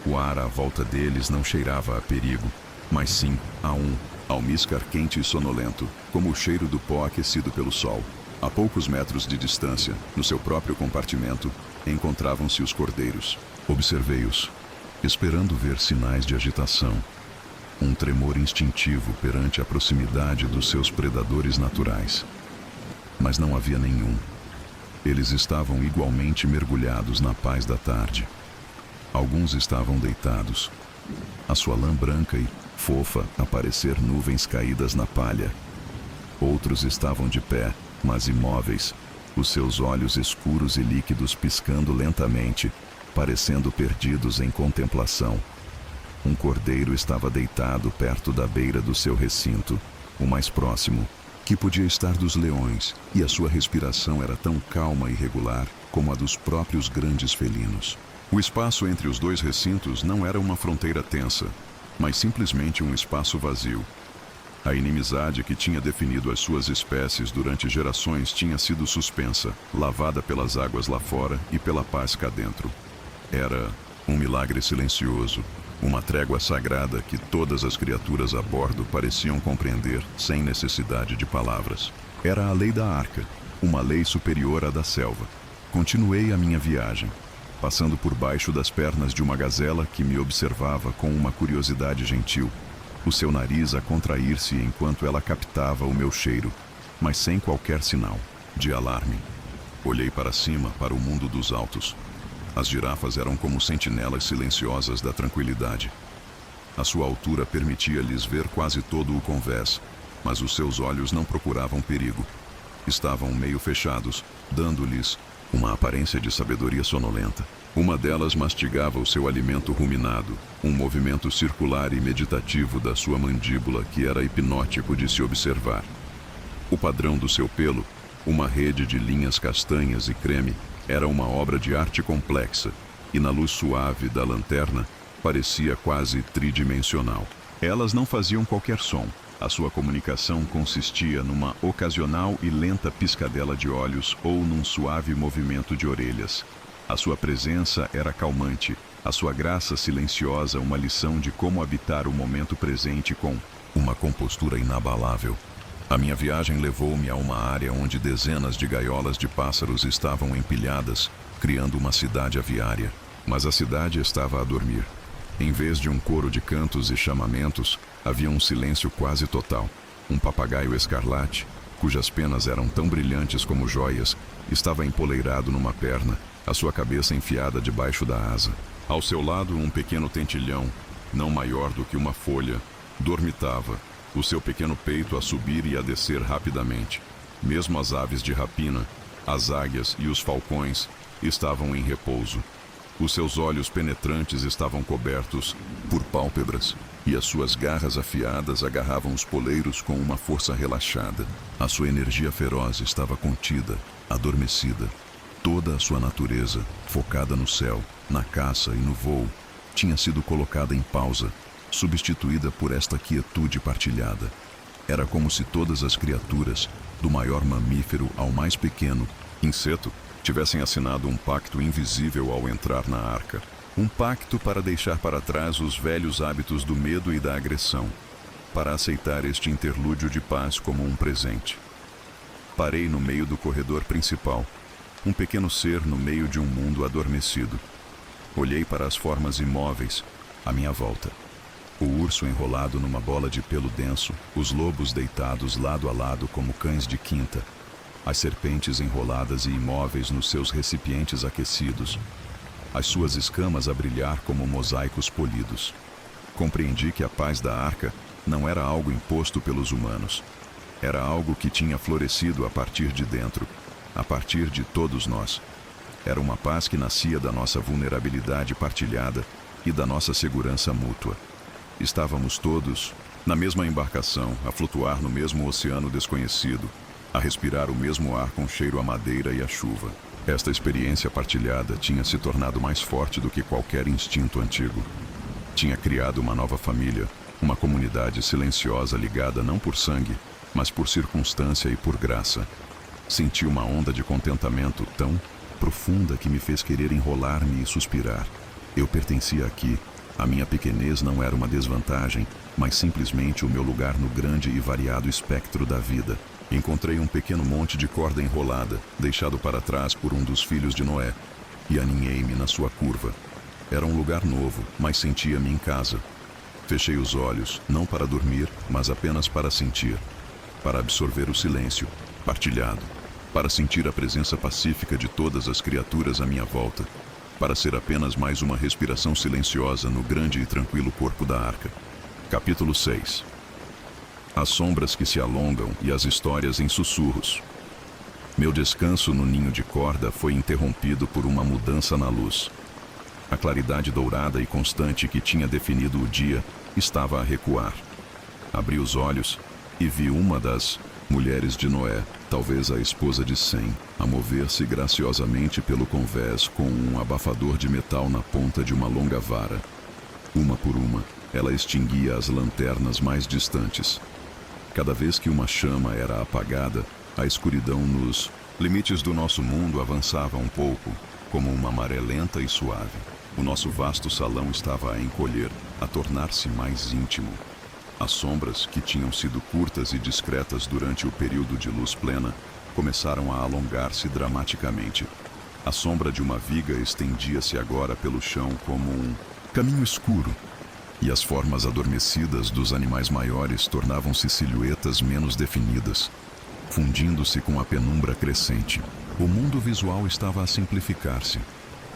O ar à volta deles não cheirava a perigo, mas sim a um almíscar quente e sonolento, como o cheiro do pó aquecido pelo sol. A poucos metros de distância, no seu próprio compartimento, encontravam-se os cordeiros. Observei-os, esperando ver sinais de agitação. Um tremor instintivo perante a proximidade dos seus predadores naturais. Mas não havia nenhum. Eles estavam igualmente mergulhados na paz da tarde. Alguns estavam deitados, a sua lã branca e fofa a parecer nuvens caídas na palha. Outros estavam de pé, mas imóveis, os seus olhos escuros e líquidos piscando lentamente, parecendo perdidos em contemplação. Um cordeiro estava deitado perto da beira do seu recinto, o mais próximo, que podia estar dos leões, e a sua respiração era tão calma e regular como a dos próprios grandes felinos. O espaço entre os dois recintos não era uma fronteira tensa, mas simplesmente um espaço vazio. A inimizade que tinha definido as suas espécies durante gerações tinha sido suspensa, lavada pelas águas lá fora e pela paz cá dentro. Era um milagre silencioso, uma trégua sagrada que todas as criaturas a bordo pareciam compreender sem necessidade de palavras. Era a lei da arca, uma lei superior à da selva. Continuei a minha viagem, passando por baixo das pernas de uma gazela que me observava com uma curiosidade gentil, o seu nariz a contrair-se enquanto ela captava o meu cheiro, mas sem qualquer sinal de alarme. Olhei para cima, para o mundo dos altos. As girafas eram como sentinelas silenciosas da tranquilidade. A sua altura permitia-lhes ver quase todo o convés, mas os seus olhos não procuravam perigo. Estavam meio fechados, dando-lhes uma aparência de sabedoria sonolenta. Uma delas mastigava o seu alimento ruminado, um movimento circular e meditativo da sua mandíbula que era hipnótico de se observar. O padrão do seu pelo, uma rede de linhas castanhas e creme, era uma obra de arte complexa, e na luz suave da lanterna parecia quase tridimensional. Elas não faziam qualquer som. A sua comunicação consistia numa ocasional e lenta piscadela de olhos ou num suave movimento de orelhas. A sua presença era calmante, a sua graça silenciosa uma lição de como habitar o momento presente com uma compostura inabalável. A minha viagem levou-me a uma área onde dezenas de gaiolas de pássaros estavam empilhadas, criando uma cidade aviária. Mas a cidade estava a dormir. Em vez de um coro de cantos e chamamentos, havia um silêncio quase total. Um papagaio escarlate, cujas penas eram tão brilhantes como joias, estava empoleirado numa perna, a sua cabeça enfiada debaixo da asa. Ao seu lado, um pequeno tentilhão, não maior do que uma folha, dormitava, o seu pequeno peito a subir e a descer rapidamente. Mesmo as aves de rapina, as águias e os falcões estavam em repouso. Os seus olhos penetrantes estavam cobertos por pálpebras, e as suas garras afiadas agarravam os poleiros com uma força relaxada. A sua energia feroz estava contida, adormecida. Toda a sua natureza, focada no céu, na caça e no voo, tinha sido colocada em pausa, substituída por esta quietude partilhada. Era como se todas as criaturas, do maior mamífero ao mais pequeno inseto, tivessem assinado um pacto invisível ao entrar na arca. Um pacto para deixar para trás os velhos hábitos do medo e da agressão, para aceitar este interlúdio de paz como um presente. Parei no meio do corredor principal, um pequeno ser no meio de um mundo adormecido. Olhei para as formas imóveis à minha volta. O urso enrolado numa bola de pelo denso, os lobos deitados lado a lado como cães de quinta, as serpentes enroladas e imóveis nos seus recipientes aquecidos, as suas escamas a brilhar como mosaicos polidos. Compreendi que a paz da arca não era algo imposto pelos humanos. Era algo que tinha florescido a partir de dentro, a partir de todos nós. Era uma paz que nascia da nossa vulnerabilidade partilhada e da nossa segurança mútua. Estávamos todos na mesma embarcação, a flutuar no mesmo oceano desconhecido, a respirar o mesmo ar com cheiro a madeira e a chuva. Esta experiência partilhada tinha se tornado mais forte do que qualquer instinto antigo. Tinha criado uma nova família, uma comunidade silenciosa ligada não por sangue, mas por circunstância e por graça. Senti uma onda de contentamento tão profunda que me fez querer enrolar-me e suspirar. Eu pertencia aqui. A minha pequenez não era uma desvantagem, mas simplesmente o meu lugar no grande e variado espectro da vida. Encontrei um pequeno monte de corda enrolada, deixado para trás por um dos filhos de Noé, e aninhei-me na sua curva. Era um lugar novo, mas sentia-me em casa. Fechei os olhos, não para dormir, mas apenas para sentir, para absorver o silêncio, partilhado, para sentir a presença pacífica de todas as criaturas à minha volta, para ser apenas mais uma respiração silenciosa no grande e tranquilo corpo da arca. Capítulo 6. As sombras que se alongam e as histórias em sussurros. Meu descanso no ninho de corda foi interrompido por uma mudança na luz. A claridade dourada e constante que tinha definido o dia estava a recuar. Abri os olhos e vi uma das mulheres de Noé, talvez a esposa de Sem, a mover-se graciosamente pelo convés com um abafador de metal na ponta de uma longa vara. Uma por uma, ela extinguia as lanternas mais distantes. Cada vez que uma chama era apagada, a escuridão nos limites do nosso mundo avançava um pouco, como uma maré lenta e suave. O nosso vasto salão estava a encolher, a tornar-se mais íntimo. As sombras, que tinham sido curtas e discretas durante o período de luz plena, começaram a alongar-se dramaticamente. A sombra de uma viga estendia-se agora pelo chão como um caminho escuro, e as formas adormecidas dos animais maiores tornavam-se silhuetas menos definidas, fundindo-se com a penumbra crescente. O mundo visual estava a simplificar-se,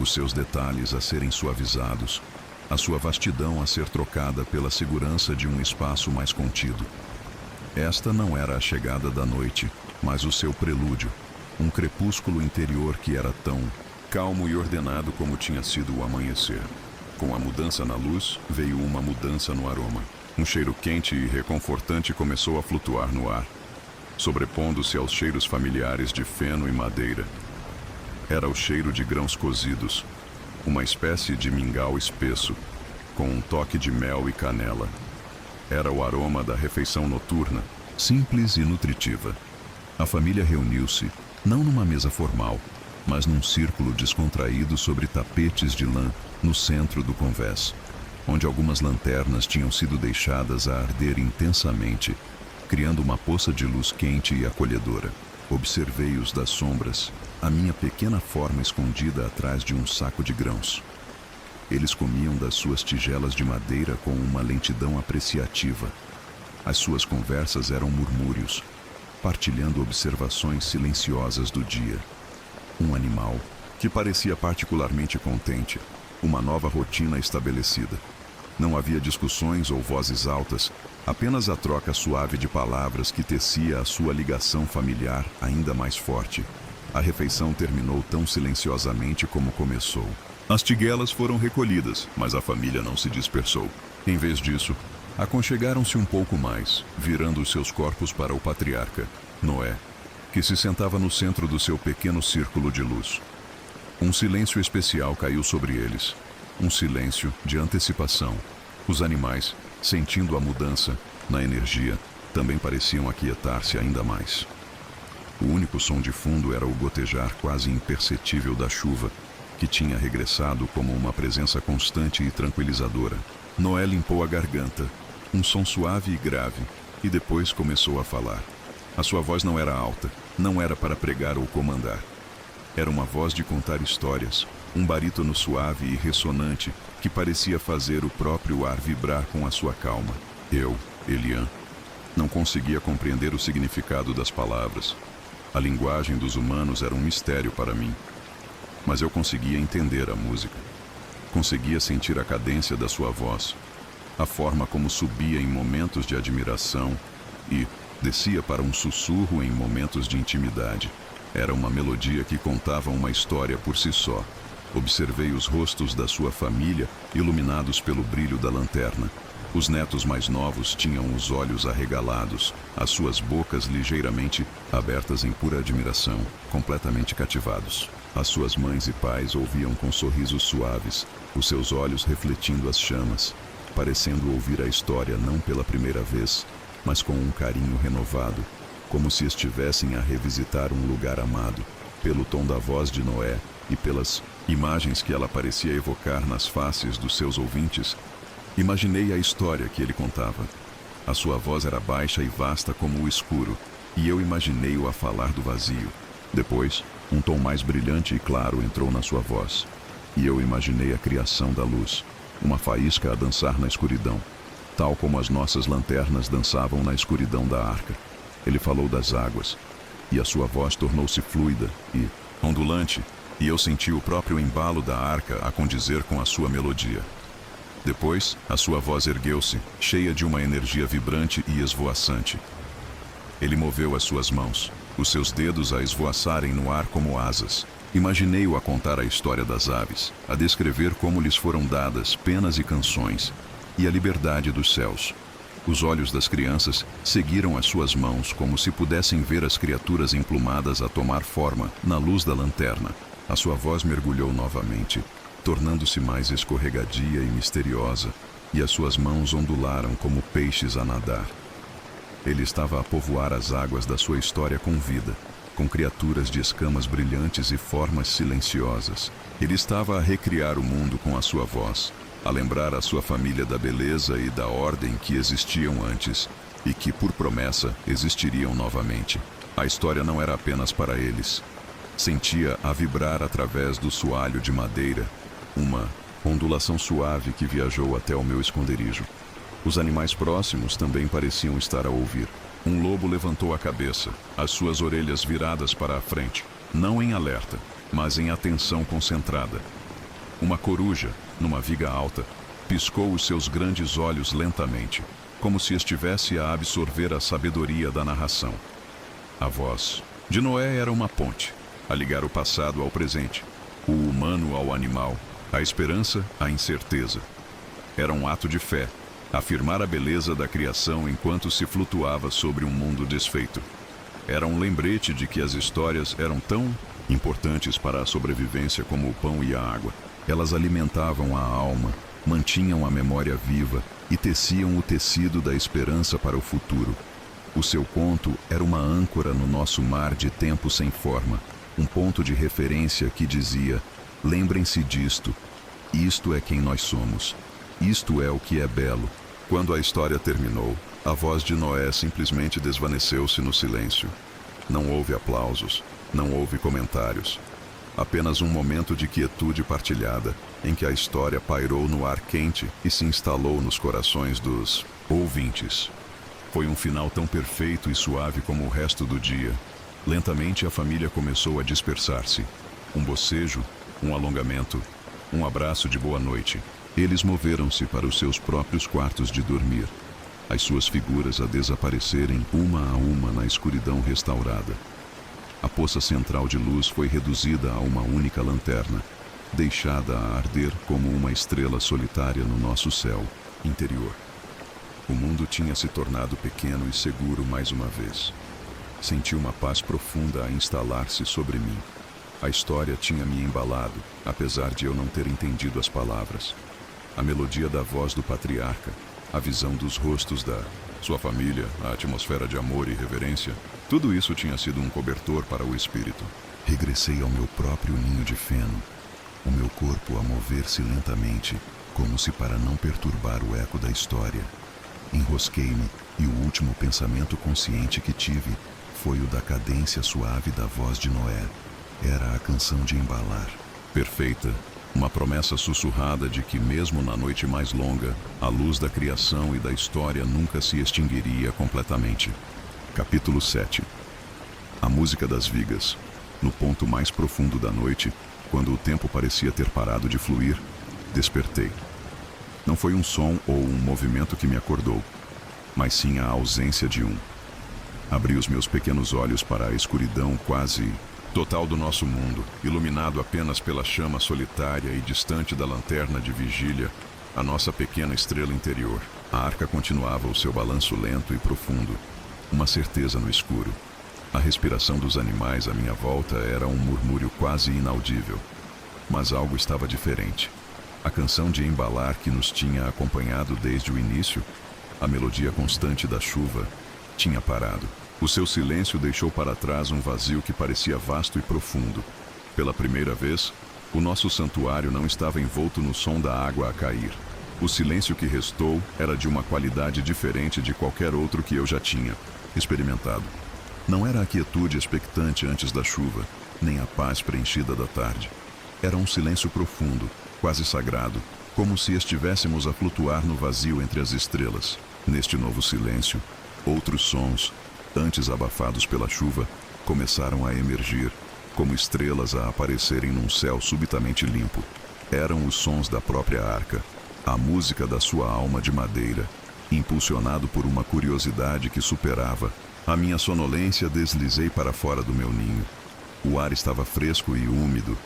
os seus detalhes a serem suavizados, a sua vastidão a ser trocada pela segurança de um espaço mais contido. Esta não era a chegada da noite, mas o seu prelúdio, um crepúsculo interior que era tão calmo e ordenado como tinha sido o amanhecer. Com a mudança na luz, veio uma mudança no aroma. Um cheiro quente e reconfortante começou a flutuar no ar, sobrepondo-se aos cheiros familiares de feno e madeira. Era o cheiro de grãos cozidos, uma espécie de mingau espesso, com um toque de mel e canela. Era o aroma da refeição noturna, simples e nutritiva. A família reuniu-se, não numa mesa formal, mas num círculo descontraído sobre tapetes de lã no centro do convés, onde algumas lanternas tinham sido deixadas a arder intensamente, criando uma poça de luz quente e acolhedora. Observei-os das sombras, a minha pequena forma escondida atrás de um saco de grãos. Eles comiam das suas tigelas de madeira com uma lentidão apreciativa. As suas conversas eram murmúrios, partilhando observações silenciosas do dia. Um animal que parecia particularmente contente, uma nova rotina estabelecida. Não havia discussões ou vozes altas, apenas a troca suave de palavras que tecia a sua ligação familiar ainda mais forte. A refeição terminou tão silenciosamente como começou. As tiguelas foram recolhidas, mas a família não se dispersou. Em vez disso, aconchegaram-se um pouco mais, virando os seus corpos para o patriarca, Noé, que se sentava no centro do seu pequeno círculo de luz. Um silêncio especial caiu sobre eles, um silêncio de antecipação. Os animais, sentindo a mudança na energia, também pareciam aquietar-se ainda mais. O único som de fundo era o gotejar quase imperceptível da chuva, que tinha regressado como uma presença constante e tranquilizadora. Noé limpou a garganta, um som suave e grave, e depois começou a falar. A sua voz não era alta, não era para pregar ou comandar. Era uma voz de contar histórias, um barítono suave e ressonante que parecia fazer o próprio ar vibrar com a sua calma. Eu, Elian, não conseguia compreender o significado das palavras. A linguagem dos humanos era um mistério para mim. Mas eu conseguia entender a música. Conseguia sentir a cadência da sua voz, a forma como subia em momentos de admiração e descia para um sussurro em momentos de intimidade. Era uma melodia que contava uma história por si só. Observei os rostos da sua família iluminados pelo brilho da lanterna. Os netos mais novos tinham os olhos arregalados, as suas bocas ligeiramente abertas em pura admiração, completamente cativados. As suas mães e pais ouviam com sorrisos suaves, os seus olhos refletindo as chamas, parecendo ouvir a história não pela primeira vez, mas com um carinho renovado, como se estivessem a revisitar um lugar amado, pelo tom da voz de Noé e pelas imagens que ela parecia evocar nas faces dos seus ouvintes. Imaginei a história que ele contava. A sua voz era baixa e vasta como o escuro, e eu imaginei-o a falar do vazio. Depois, um tom mais brilhante e claro entrou na sua voz, e eu imaginei a criação da luz, uma faísca a dançar na escuridão, tal como as nossas lanternas dançavam na escuridão da arca. Ele falou das águas, e a sua voz tornou-se fluida e ondulante, e eu senti o próprio embalo da arca a condizer com a sua melodia. Depois, a sua voz ergueu-se, cheia de uma energia vibrante e esvoaçante. Ele moveu as suas mãos, os seus dedos a esvoaçarem no ar como asas. Imaginei-o a contar a história das aves, a descrever como lhes foram dadas penas e canções, e a liberdade dos céus. Os olhos das crianças seguiram as suas mãos como se pudessem ver as criaturas emplumadas a tomar forma na luz da lanterna. A sua voz mergulhou novamente, tornando-se mais escorregadia e misteriosa, e as suas mãos ondularam como peixes a nadar. Ele estava a povoar as águas da sua história com vida, com criaturas de escamas brilhantes e formas silenciosas. Ele estava a recriar o mundo com a sua voz, a lembrar a sua família da beleza e da ordem que existiam antes, e que, por promessa, existiriam novamente. A história não era apenas para eles. Sentia a vibrar através do soalho de madeira, uma ondulação suave que viajou até o meu esconderijo. Os animais próximos também pareciam estar a ouvir. Um lobo levantou a cabeça, as suas orelhas viradas para a frente, não em alerta, mas em atenção concentrada. Uma coruja, numa viga alta, piscou os seus grandes olhos lentamente, como se estivesse a absorver a sabedoria da narração. A voz de Noé era uma ponte, a ligar o passado ao presente, o humano ao animal, a esperança à incerteza. Era um ato de fé, afirmar a beleza da criação enquanto se flutuava sobre um mundo desfeito. Era um lembrete de que as histórias eram tão importantes para a sobrevivência como o pão e a água. Elas alimentavam a alma, mantinham a memória viva e teciam o tecido da esperança para o futuro. O seu conto era uma âncora no nosso mar de tempo sem forma, um ponto de referência que dizia: lembrem-se disto, isto é quem nós somos, isto é o que é belo. Quando a história terminou, A voz de Noé simplesmente desvaneceu-se no silêncio. Não houve aplausos, não houve comentários. Apenas um momento de quietude partilhada, em que a história pairou no ar quente e se instalou nos corações dos ouvintes. Foi um final tão perfeito e suave como o resto do dia. Lentamente a família começou a dispersar-se. Um bocejo, um alongamento, um abraço de boa noite. Eles moveram-se para os seus próprios quartos de dormir, as suas figuras a desaparecerem uma a uma na escuridão restaurada. A poça central de luz foi reduzida a uma única lanterna, deixada a arder como uma estrela solitária no nosso céu interior. O mundo tinha se tornado pequeno e seguro mais uma vez. Senti uma paz profunda a instalar-se sobre mim. A história tinha me embalado, apesar de eu não ter entendido as palavras. A melodia da voz do patriarca, a visão dos rostos da sua família, a atmosfera de amor e reverência, tudo isso tinha sido um cobertor para o espírito. Regressei ao meu próprio ninho de feno, o meu corpo a mover-se lentamente, como se para não perturbar o eco da história. Enrosquei-me e o último pensamento consciente que tive foi o da cadência suave da voz de Noé. Era a canção de embalar. Perfeita, uma promessa sussurrada de que mesmo na noite mais longa, a luz da criação e da história nunca se extinguiria completamente. Capítulo 7. A música das vigas. No ponto mais profundo da noite, quando o tempo parecia ter parado de fluir, despertei. Não foi um som ou um movimento que me acordou, mas sim a ausência de um. Abri os meus pequenos olhos para a escuridão quase total do nosso mundo, iluminado apenas pela chama solitária e distante da lanterna de vigília, a nossa pequena estrela interior. A arca continuava o seu balanço lento e profundo, uma certeza no escuro. A respiração dos animais à minha volta era um murmúrio quase inaudível. Mas algo estava diferente. A canção de embalar que nos tinha acompanhado desde o início, a melodia constante da chuva, tinha parado. O seu silêncio deixou para trás um vazio que parecia vasto e profundo. Pela primeira vez, o nosso santuário não estava envolto no som da água a cair. O silêncio que restou era de uma qualidade diferente de qualquer outro que eu já tinha experimentado. Não era a quietude expectante antes da chuva, nem a paz preenchida da tarde. Era um silêncio profundo, quase sagrado, como se estivéssemos a flutuar no vazio entre as estrelas. Neste novo silêncio, outros sons, antes abafados pela chuva, começaram a emergir, como estrelas a aparecerem num céu subitamente limpo. Eram os sons da própria arca, a música da sua alma de madeira, impulsionado por uma curiosidade que superava a minha sonolência. Deslizei para fora do meu ninho. O ar estava fresco e úmido,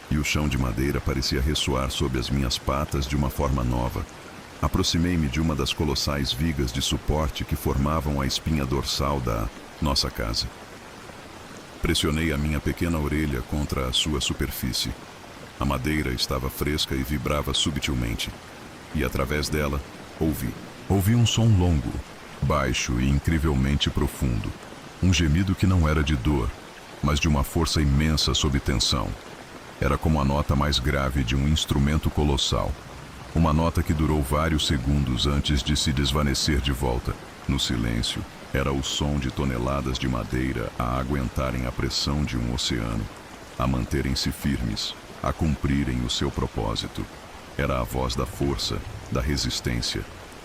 e o chão de madeira parecia ressoar sob as minhas patas de uma forma nova. Aproximei-me de uma das colossais vigas de suporte que formavam a espinha dorsal da nossa casa. Pressionei a minha pequena orelha contra a sua superfície. A madeira estava fresca e vibrava subtilmente, e através dela, ouvi um som longo, baixo e incrivelmente profundo. Um gemido que não era de dor, mas de uma força imensa sob tensão. Era como a nota mais grave de um instrumento colossal. Uma nota que durou vários segundos antes de se desvanecer de volta. No silêncio, era o som de toneladas de madeira a aguentarem a pressão de um oceano, a manterem-se firmes, a cumprirem o seu propósito. Era a voz da força, da resistência.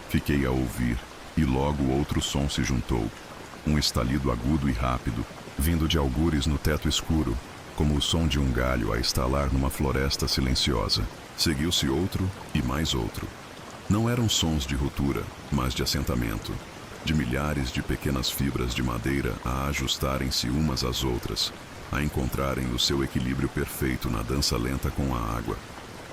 Fiquei a ouvir, e logo outro som se juntou. Um estalido agudo e rápido, vindo de algures no teto escuro, como o som de um galho a estalar numa floresta silenciosa. Seguiu-se outro e mais outro. Não eram sons de ruptura, mas de assentamento, de milhares de pequenas fibras de madeira a ajustarem-se umas às outras, a encontrarem o seu equilíbrio perfeito na dança lenta com a água.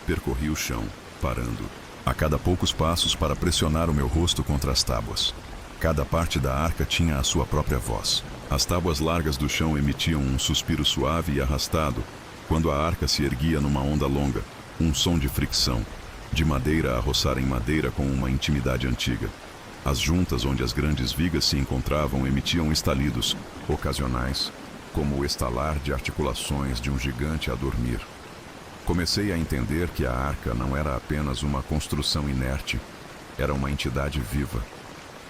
Percorri o chão, parando, a cada poucos passos para pressionar o meu rosto contra as tábuas. Cada parte da arca tinha a sua própria voz. As tábuas largas do chão emitiam um suspiro suave e arrastado quando a arca se erguia numa onda longa, um som de fricção, de madeira a roçar em madeira com uma intimidade antiga. As juntas onde as grandes vigas se encontravam emitiam estalidos, ocasionais, como o estalar de articulações de um gigante a dormir. Comecei a entender que a arca não era apenas uma construção inerte, era uma entidade viva.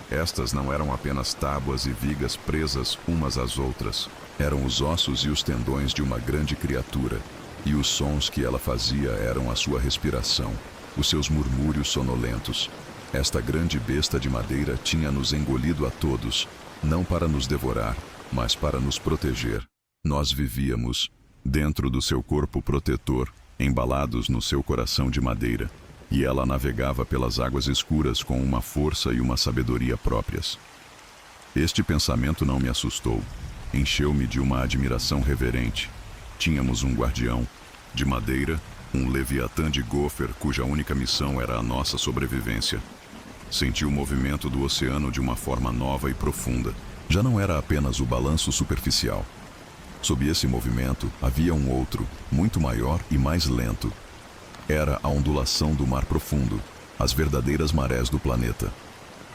Estas não eram apenas tábuas e vigas presas umas às outras. Eram os ossos e os tendões de uma grande criatura, e os sons que ela fazia eram a sua respiração, os seus murmúrios sonolentos. Esta grande besta de madeira tinha nos engolido a todos, não para nos devorar, mas para nos proteger. Nós vivíamos dentro do seu corpo protetor, embalados no seu coração de madeira, e ela navegava pelas águas escuras com uma força e uma sabedoria próprias. Este pensamento não me assustou. Encheu-me de uma admiração reverente. Tínhamos um guardião, de madeira, um leviatã de gofer cuja única missão era a nossa sobrevivência. Senti o movimento do oceano de uma forma nova e profunda. Já não era apenas o balanço superficial. Sob esse movimento, havia um outro, muito maior e mais lento. Era a ondulação do mar profundo, as verdadeiras marés do planeta.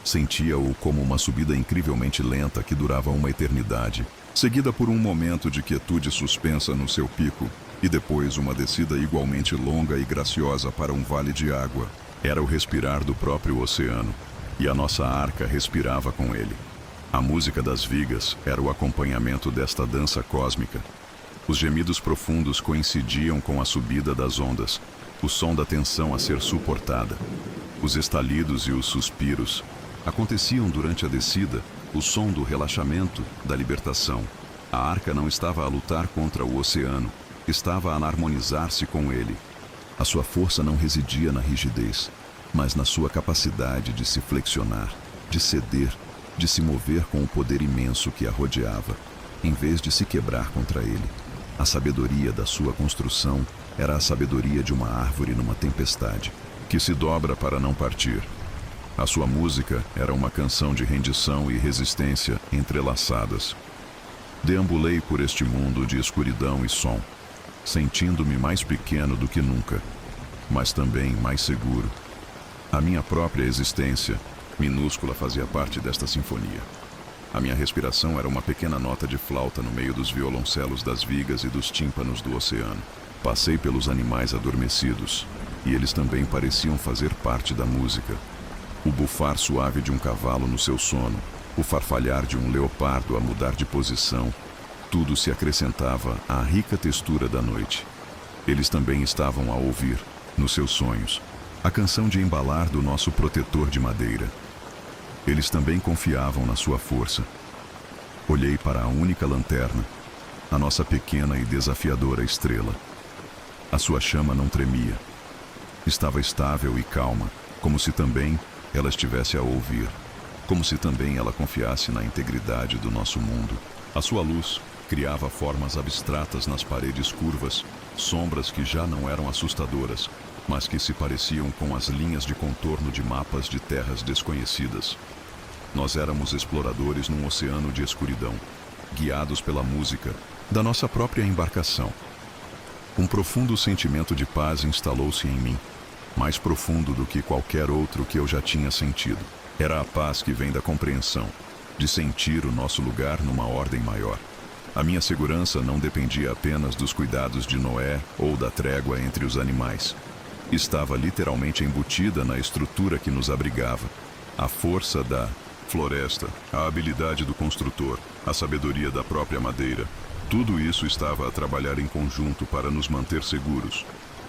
Sentia-o como uma subida incrivelmente lenta que durava uma eternidade, seguida por um momento de quietude suspensa no seu pico, e depois uma descida igualmente longa e graciosa para um vale de água. Era o respirar do próprio oceano, e a nossa arca respirava com ele. A música das vigas era o acompanhamento desta dança cósmica. Os gemidos profundos coincidiam com a subida das ondas, o som da tensão a ser suportada. Os estalidos e os suspiros aconteciam durante a descida, o som do relaxamento, da libertação. A arca não estava a lutar contra o oceano, estava a harmonizar-se com ele. A sua força não residia na rigidez, mas na sua capacidade de se flexionar, de ceder, de se mover com o poder imenso que a rodeava, em vez de se quebrar contra ele. A sabedoria da sua construção era a sabedoria de uma árvore numa tempestade, que se dobra para não partir. A sua música era uma canção de rendição e resistência entrelaçadas. Deambulei por este mundo de escuridão e som, sentindo-me mais pequeno do que nunca, mas também mais seguro. A minha própria existência, minúscula, fazia parte desta sinfonia. A minha respiração era uma pequena nota de flauta no meio dos violoncelos das vigas e dos tímpanos do oceano. Passei pelos animais adormecidos, e eles também pareciam fazer parte da música. O bufar suave de um cavalo no seu sono, o farfalhar de um leopardo a mudar de posição, tudo se acrescentava à rica textura da noite. Eles também estavam a ouvir, nos seus sonhos, a canção de embalar do nosso protetor de madeira. Eles também confiavam na sua força. Olhei para a única lanterna, a nossa pequena e desafiadora estrela. A sua chama não tremia. Estava estável e calma, como se também ela estivesse a ouvir, como se também ela confiasse na integridade do nosso mundo. A sua luz criava formas abstratas nas paredes curvas, sombras que já não eram assustadoras, mas que se pareciam com as linhas de contorno de mapas de terras desconhecidas. Nós éramos exploradores num oceano de escuridão, guiados pela música da nossa própria embarcação. Um profundo sentimento de paz instalou-se em mim, mais profundo do que qualquer outro que eu já tinha sentido. Era a paz que vem da compreensão, de sentir o nosso lugar numa ordem maior. A minha segurança não dependia apenas dos cuidados de Noé ou da trégua entre os animais. Estava literalmente embutida na estrutura que nos abrigava. A força da floresta, a habilidade do construtor, a sabedoria da própria madeira. Tudo isso estava a trabalhar em conjunto para nos manter seguros.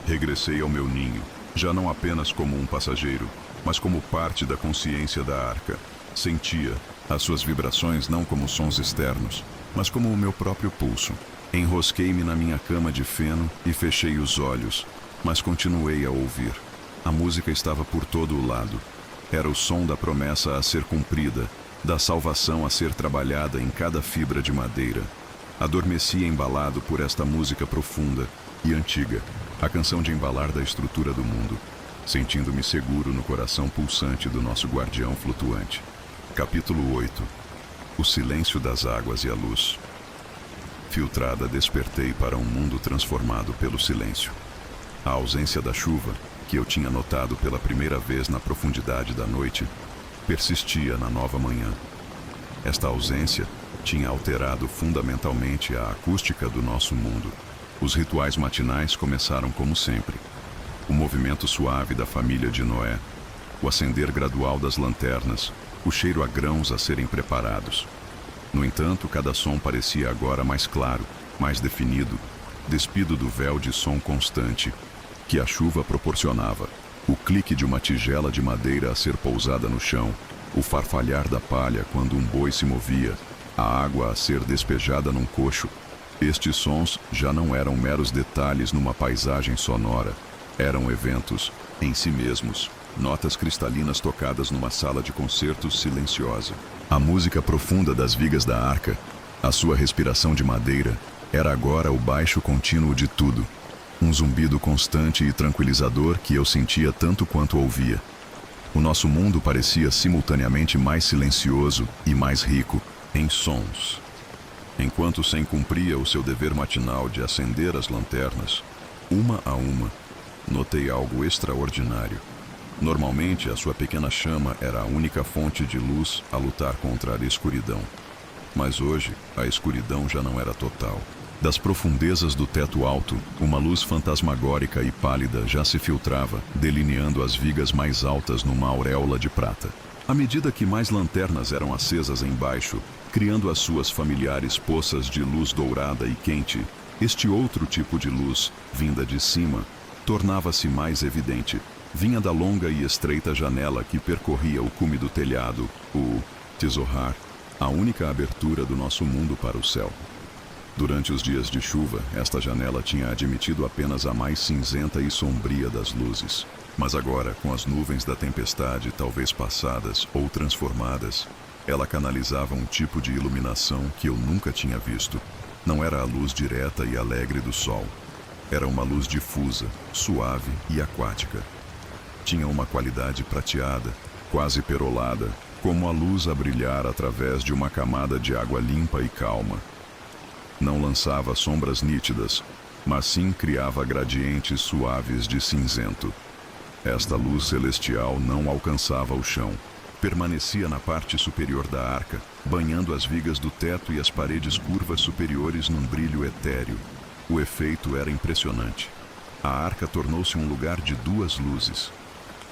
Regressei ao meu ninho, já não apenas como um passageiro, mas como parte da consciência da arca. Sentia as suas vibrações não como sons externos, mas como o meu próprio pulso. Enrosquei-me na minha cama de feno e fechei os olhos, mas continuei a ouvir. A música estava por todo o lado. Era o som da promessa a ser cumprida, da salvação a ser trabalhada em cada fibra de madeira. Adormeci embalado por esta música profunda e antiga, a canção de embalar da estrutura do mundo, sentindo-me seguro no coração pulsante do nosso guardião flutuante. Capítulo 8. O silêncio das águas e a luz. Filtrada, despertei para um mundo transformado pelo silêncio. A ausência da chuva, que eu tinha notado pela primeira vez na profundidade da noite, persistia na nova manhã. Esta ausência tinha alterado fundamentalmente a acústica do nosso mundo. Os rituais matinais começaram como sempre. O movimento suave da família de Noé, o acender gradual das lanternas, o cheiro a grãos a serem preparados. No entanto, cada som parecia agora mais claro, mais definido, despido do véu de som constante que a chuva proporcionava. O clique de uma tigela de madeira a ser pousada no chão, o farfalhar da palha quando um boi se movia, a água a ser despejada num cocho. Estes sons já não eram meros detalhes numa paisagem sonora, eram eventos em si mesmos, notas cristalinas tocadas numa sala de concertos silenciosa. A música profunda das vigas da arca, a sua respiração de madeira, era agora o baixo contínuo de tudo. Um zumbido constante e tranquilizador que eu sentia tanto quanto ouvia. O nosso mundo parecia simultaneamente mais silencioso e mais rico em sons. Enquanto Sem cumpria o seu dever matinal de acender as lanternas, uma a uma, notei algo extraordinário. Normalmente, a sua pequena chama era a única fonte de luz a lutar contra a escuridão. Mas hoje, a escuridão já não era total. Das profundezas do teto alto, uma luz fantasmagórica e pálida já se filtrava, delineando as vigas mais altas numa auréola de prata. À medida que mais lanternas eram acesas embaixo, criando as suas familiares poças de luz dourada e quente, este outro tipo de luz, vinda de cima, tornava-se mais evidente. Vinha da longa e estreita janela que percorria o cume do telhado, o Tesohar, a única abertura do nosso mundo para o céu. Durante os dias de chuva, esta janela tinha admitido apenas a mais cinzenta e sombria das luzes. Mas agora, com as nuvens da tempestade talvez passadas ou transformadas, ela canalizava um tipo de iluminação que eu nunca tinha visto. Não era a luz direta e alegre do sol. Era uma luz difusa, suave e aquática. Tinha uma qualidade prateada, quase perolada, como a luz a brilhar através de uma camada de água limpa e calma. Não lançava sombras nítidas, mas sim criava gradientes suaves de cinzento. Esta luz celestial não alcançava o chão. Permanecia na parte superior da arca, banhando as vigas do teto e as paredes curvas superiores num brilho etéreo. O efeito era impressionante. A arca tornou-se um lugar de duas luzes.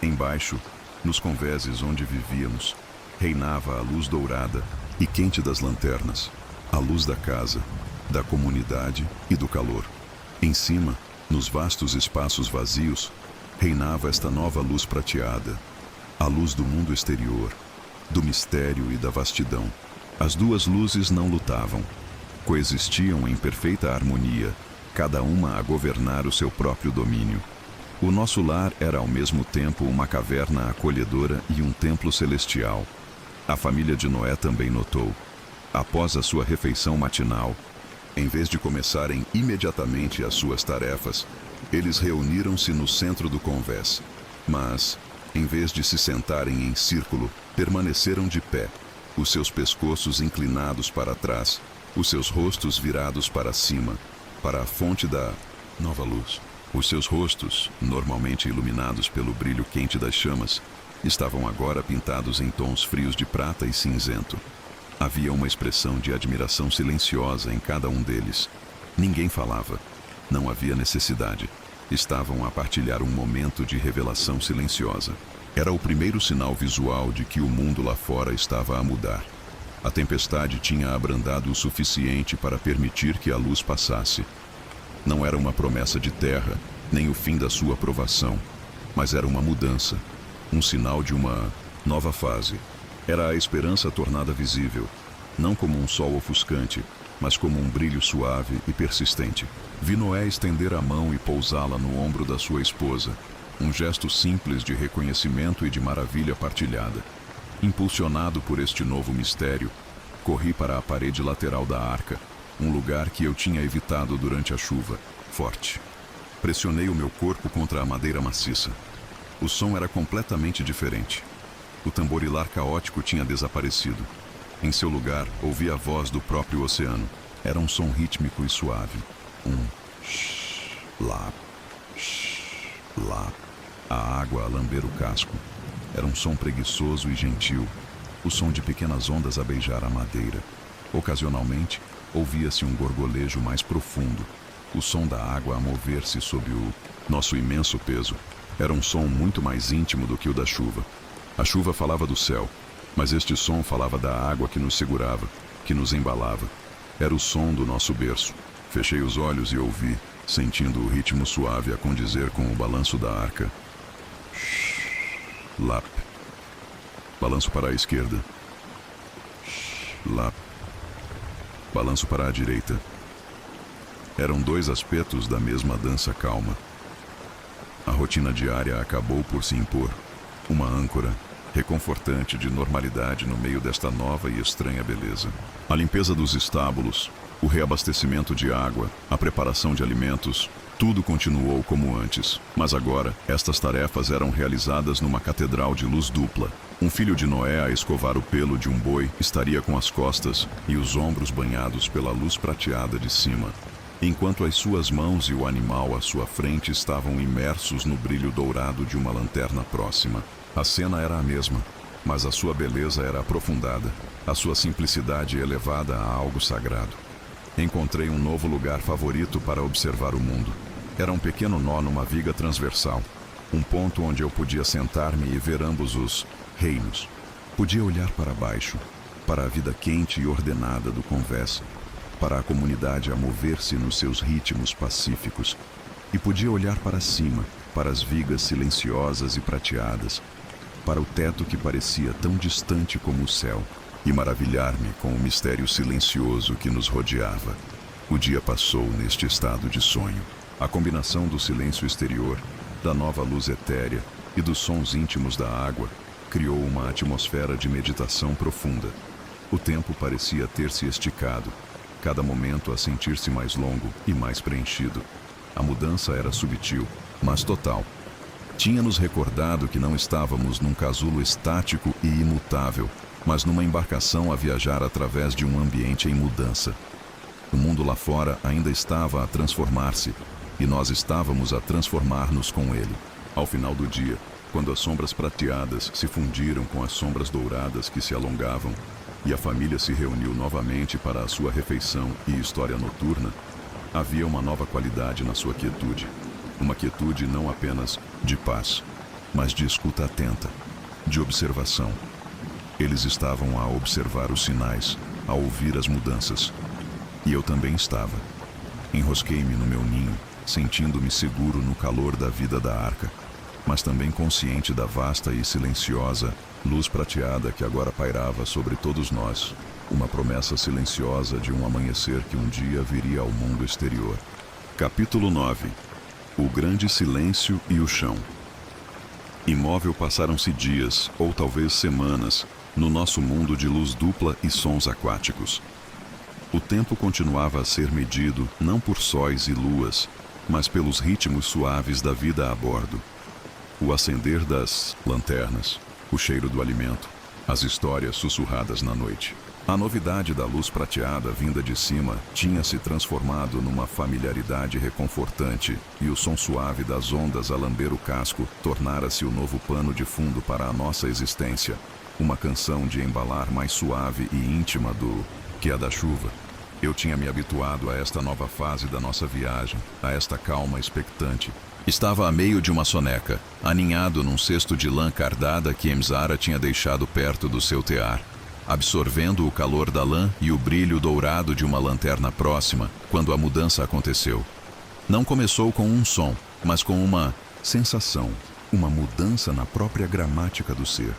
Embaixo, nos convéses onde vivíamos, reinava a luz dourada e quente das lanternas, a luz da casa, da comunidade e do calor. Em cima, nos vastos espaços vazios, reinava esta nova luz prateada, a luz do mundo exterior, do mistério e da vastidão. As duas luzes não lutavam, coexistiam em perfeita harmonia, cada uma a governar o seu próprio domínio. O nosso lar era ao mesmo tempo uma caverna acolhedora e um templo celestial. A família de Noé também notou. Após a sua refeição matinal, em vez de começarem imediatamente as suas tarefas, eles reuniram-se no centro do convés. Mas, em vez de se sentarem em círculo, permaneceram de pé, os seus pescoços inclinados para trás, os seus rostos virados para cima, para a fonte da nova luz. Os seus rostos, normalmente iluminados pelo brilho quente das chamas, estavam agora pintados em tons frios de prata e cinzento. Havia uma expressão de admiração silenciosa em cada um deles. Ninguém falava. Não havia necessidade. Estavam a partilhar um momento de revelação silenciosa. Era o primeiro sinal visual de que o mundo lá fora estava a mudar. A tempestade tinha abrandado o suficiente para permitir que a luz passasse. Não era uma promessa de terra, nem o fim da sua provação, mas era uma mudança, um sinal de uma nova fase. Era a esperança tornada visível, não como um sol ofuscante, mas como um brilho suave e persistente. Vi Noé estender a mão e pousá-la no ombro da sua esposa, um gesto simples de reconhecimento e de maravilha partilhada. Impulsionado por este novo mistério, corri para a parede lateral da arca, um lugar que eu tinha evitado durante a chuva, forte. Pressionei o meu corpo contra a madeira maciça. O som era completamente diferente. O tamborilar caótico tinha desaparecido. Em seu lugar, ouvi a voz do próprio oceano. Era um som rítmico e suave. Um shh, lá, shh, lá. A água a lamber o casco. Era um som preguiçoso e gentil. O som de pequenas ondas a beijar a madeira. Ocasionalmente, ouvia-se um gorgolejo mais profundo. O som da água a mover-se sob o nosso imenso peso. Era um som muito mais íntimo do que o da chuva. A chuva falava do céu. Mas este som falava da água que nos segurava, que nos embalava. Era o som do nosso berço. Fechei os olhos e ouvi, sentindo o ritmo suave a condizer com o balanço da arca. Lap. Balanço para a esquerda. Lap. Balanço para a direita. Eram dois aspectos da mesma dança calma. A rotina diária acabou por se impor. Uma âncora reconfortante de normalidade no meio desta nova e estranha beleza. A limpeza dos estábulos, o reabastecimento de água, a preparação de alimentos, tudo continuou como antes. Mas agora, estas tarefas eram realizadas numa catedral de luz dupla. Um filho de Noé a escovar o pelo de um boi estaria com as costas e os ombros banhados pela luz prateada de cima, enquanto as suas mãos e o animal à sua frente estavam imersos no brilho dourado de uma lanterna próxima. A cena era a mesma, mas a sua beleza era aprofundada, a sua simplicidade elevada a algo sagrado. Encontrei um novo lugar favorito para observar o mundo. Era um pequeno nó numa viga transversal, um ponto onde eu podia sentar-me e ver ambos os reinos. Podia olhar para baixo, para a vida quente e ordenada do convés, para a comunidade a mover-se nos seus ritmos pacíficos, e podia olhar para cima, para as vigas silenciosas e prateadas, para o teto que parecia tão distante como o céu, e maravilhar-me com o mistério silencioso que nos rodeava. O dia passou neste estado de sonho. A combinação do silêncio exterior, da nova luz etérea e dos sons íntimos da água criou uma atmosfera de meditação profunda. O tempo parecia ter se esticado, cada momento a sentir-se mais longo e mais preenchido. A mudança era sutil, mas total. Tinha nos recordado que não estávamos num casulo estático e imutável, mas numa embarcação a viajar através de um ambiente em mudança. O mundo lá fora ainda estava a transformar-se, e nós estávamos a transformar-nos com ele. Ao final do dia, quando as sombras prateadas se fundiram com as sombras douradas que se alongavam, e a família se reuniu novamente para a sua refeição e história noturna, havia uma nova qualidade na sua quietude. Uma quietude não apenas de paz, mas de escuta atenta, de observação. Eles estavam a observar os sinais, a ouvir as mudanças. E eu também estava. Enrosquei-me no meu ninho, sentindo-me seguro no calor da vida da arca, mas também consciente da vasta e silenciosa luz prateada que agora pairava sobre todos nós, uma promessa silenciosa de um amanhecer que um dia viria ao mundo exterior. Capítulo 9. O grande silêncio e o chão. Imóvel passaram-se dias, ou talvez semanas, no nosso mundo de luz dupla e sons aquáticos. O tempo continuava a ser medido não por sóis e luas, mas pelos ritmos suaves da vida a bordo. O acender das lanternas, o cheiro do alimento, as histórias sussurradas na noite. A novidade da luz prateada vinda de cima tinha se transformado numa familiaridade reconfortante, e o som suave das ondas a lamber o casco tornara-se o novo pano de fundo para a nossa existência, uma canção de embalar mais suave e íntima do que a da chuva. Eu tinha me habituado a esta nova fase da nossa viagem, a esta calma expectante. Estava a meio de uma soneca, aninhado num cesto de lã cardada que Emzara tinha deixado perto do seu tear, absorvendo o calor da lã e o brilho dourado de uma lanterna próxima, quando a mudança aconteceu. Não começou com um som, mas com uma sensação, uma mudança na própria gramática do ser.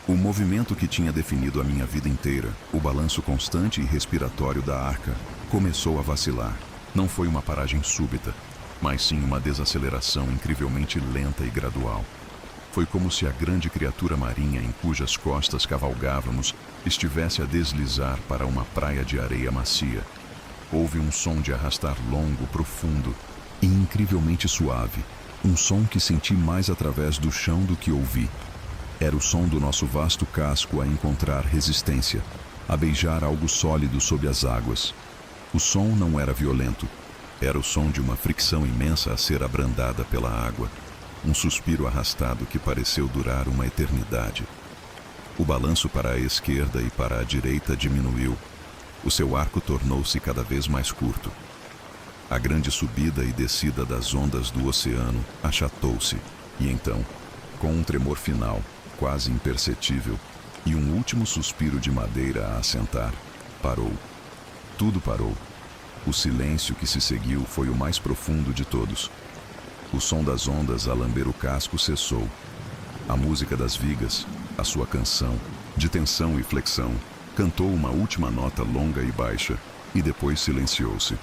O movimento que tinha definido a minha vida inteira, o balanço constante e respiratório da arca, começou a vacilar. Não foi uma paragem súbita, mas sim uma desaceleração incrivelmente lenta e gradual. Foi como se a grande criatura marinha em cujas costas cavalgávamos estivesse a deslizar para uma praia de areia macia. Houve um som de arrastar longo, profundo e incrivelmente suave, um som que senti mais através do chão do que ouvi. Era o som do nosso vasto casco a encontrar resistência, a beijar algo sólido sob as águas. O som não era violento. Era o som de uma fricção imensa a ser abrandada pela água. Um suspiro arrastado que pareceu durar uma eternidade. O balanço para a esquerda e para a direita diminuiu. O seu arco tornou-se cada vez mais curto. A grande subida e descida das ondas do oceano achatou-se. E então, com um tremor final, quase imperceptível, e um último suspiro de madeira a assentar. Parou. Tudo parou. O silêncio que se seguiu foi o mais profundo de todos. O som das ondas a lamber o casco cessou. A música das vigas, a sua canção, de tensão e flexão, cantou uma última nota longa e baixa, e depois silenciou-se.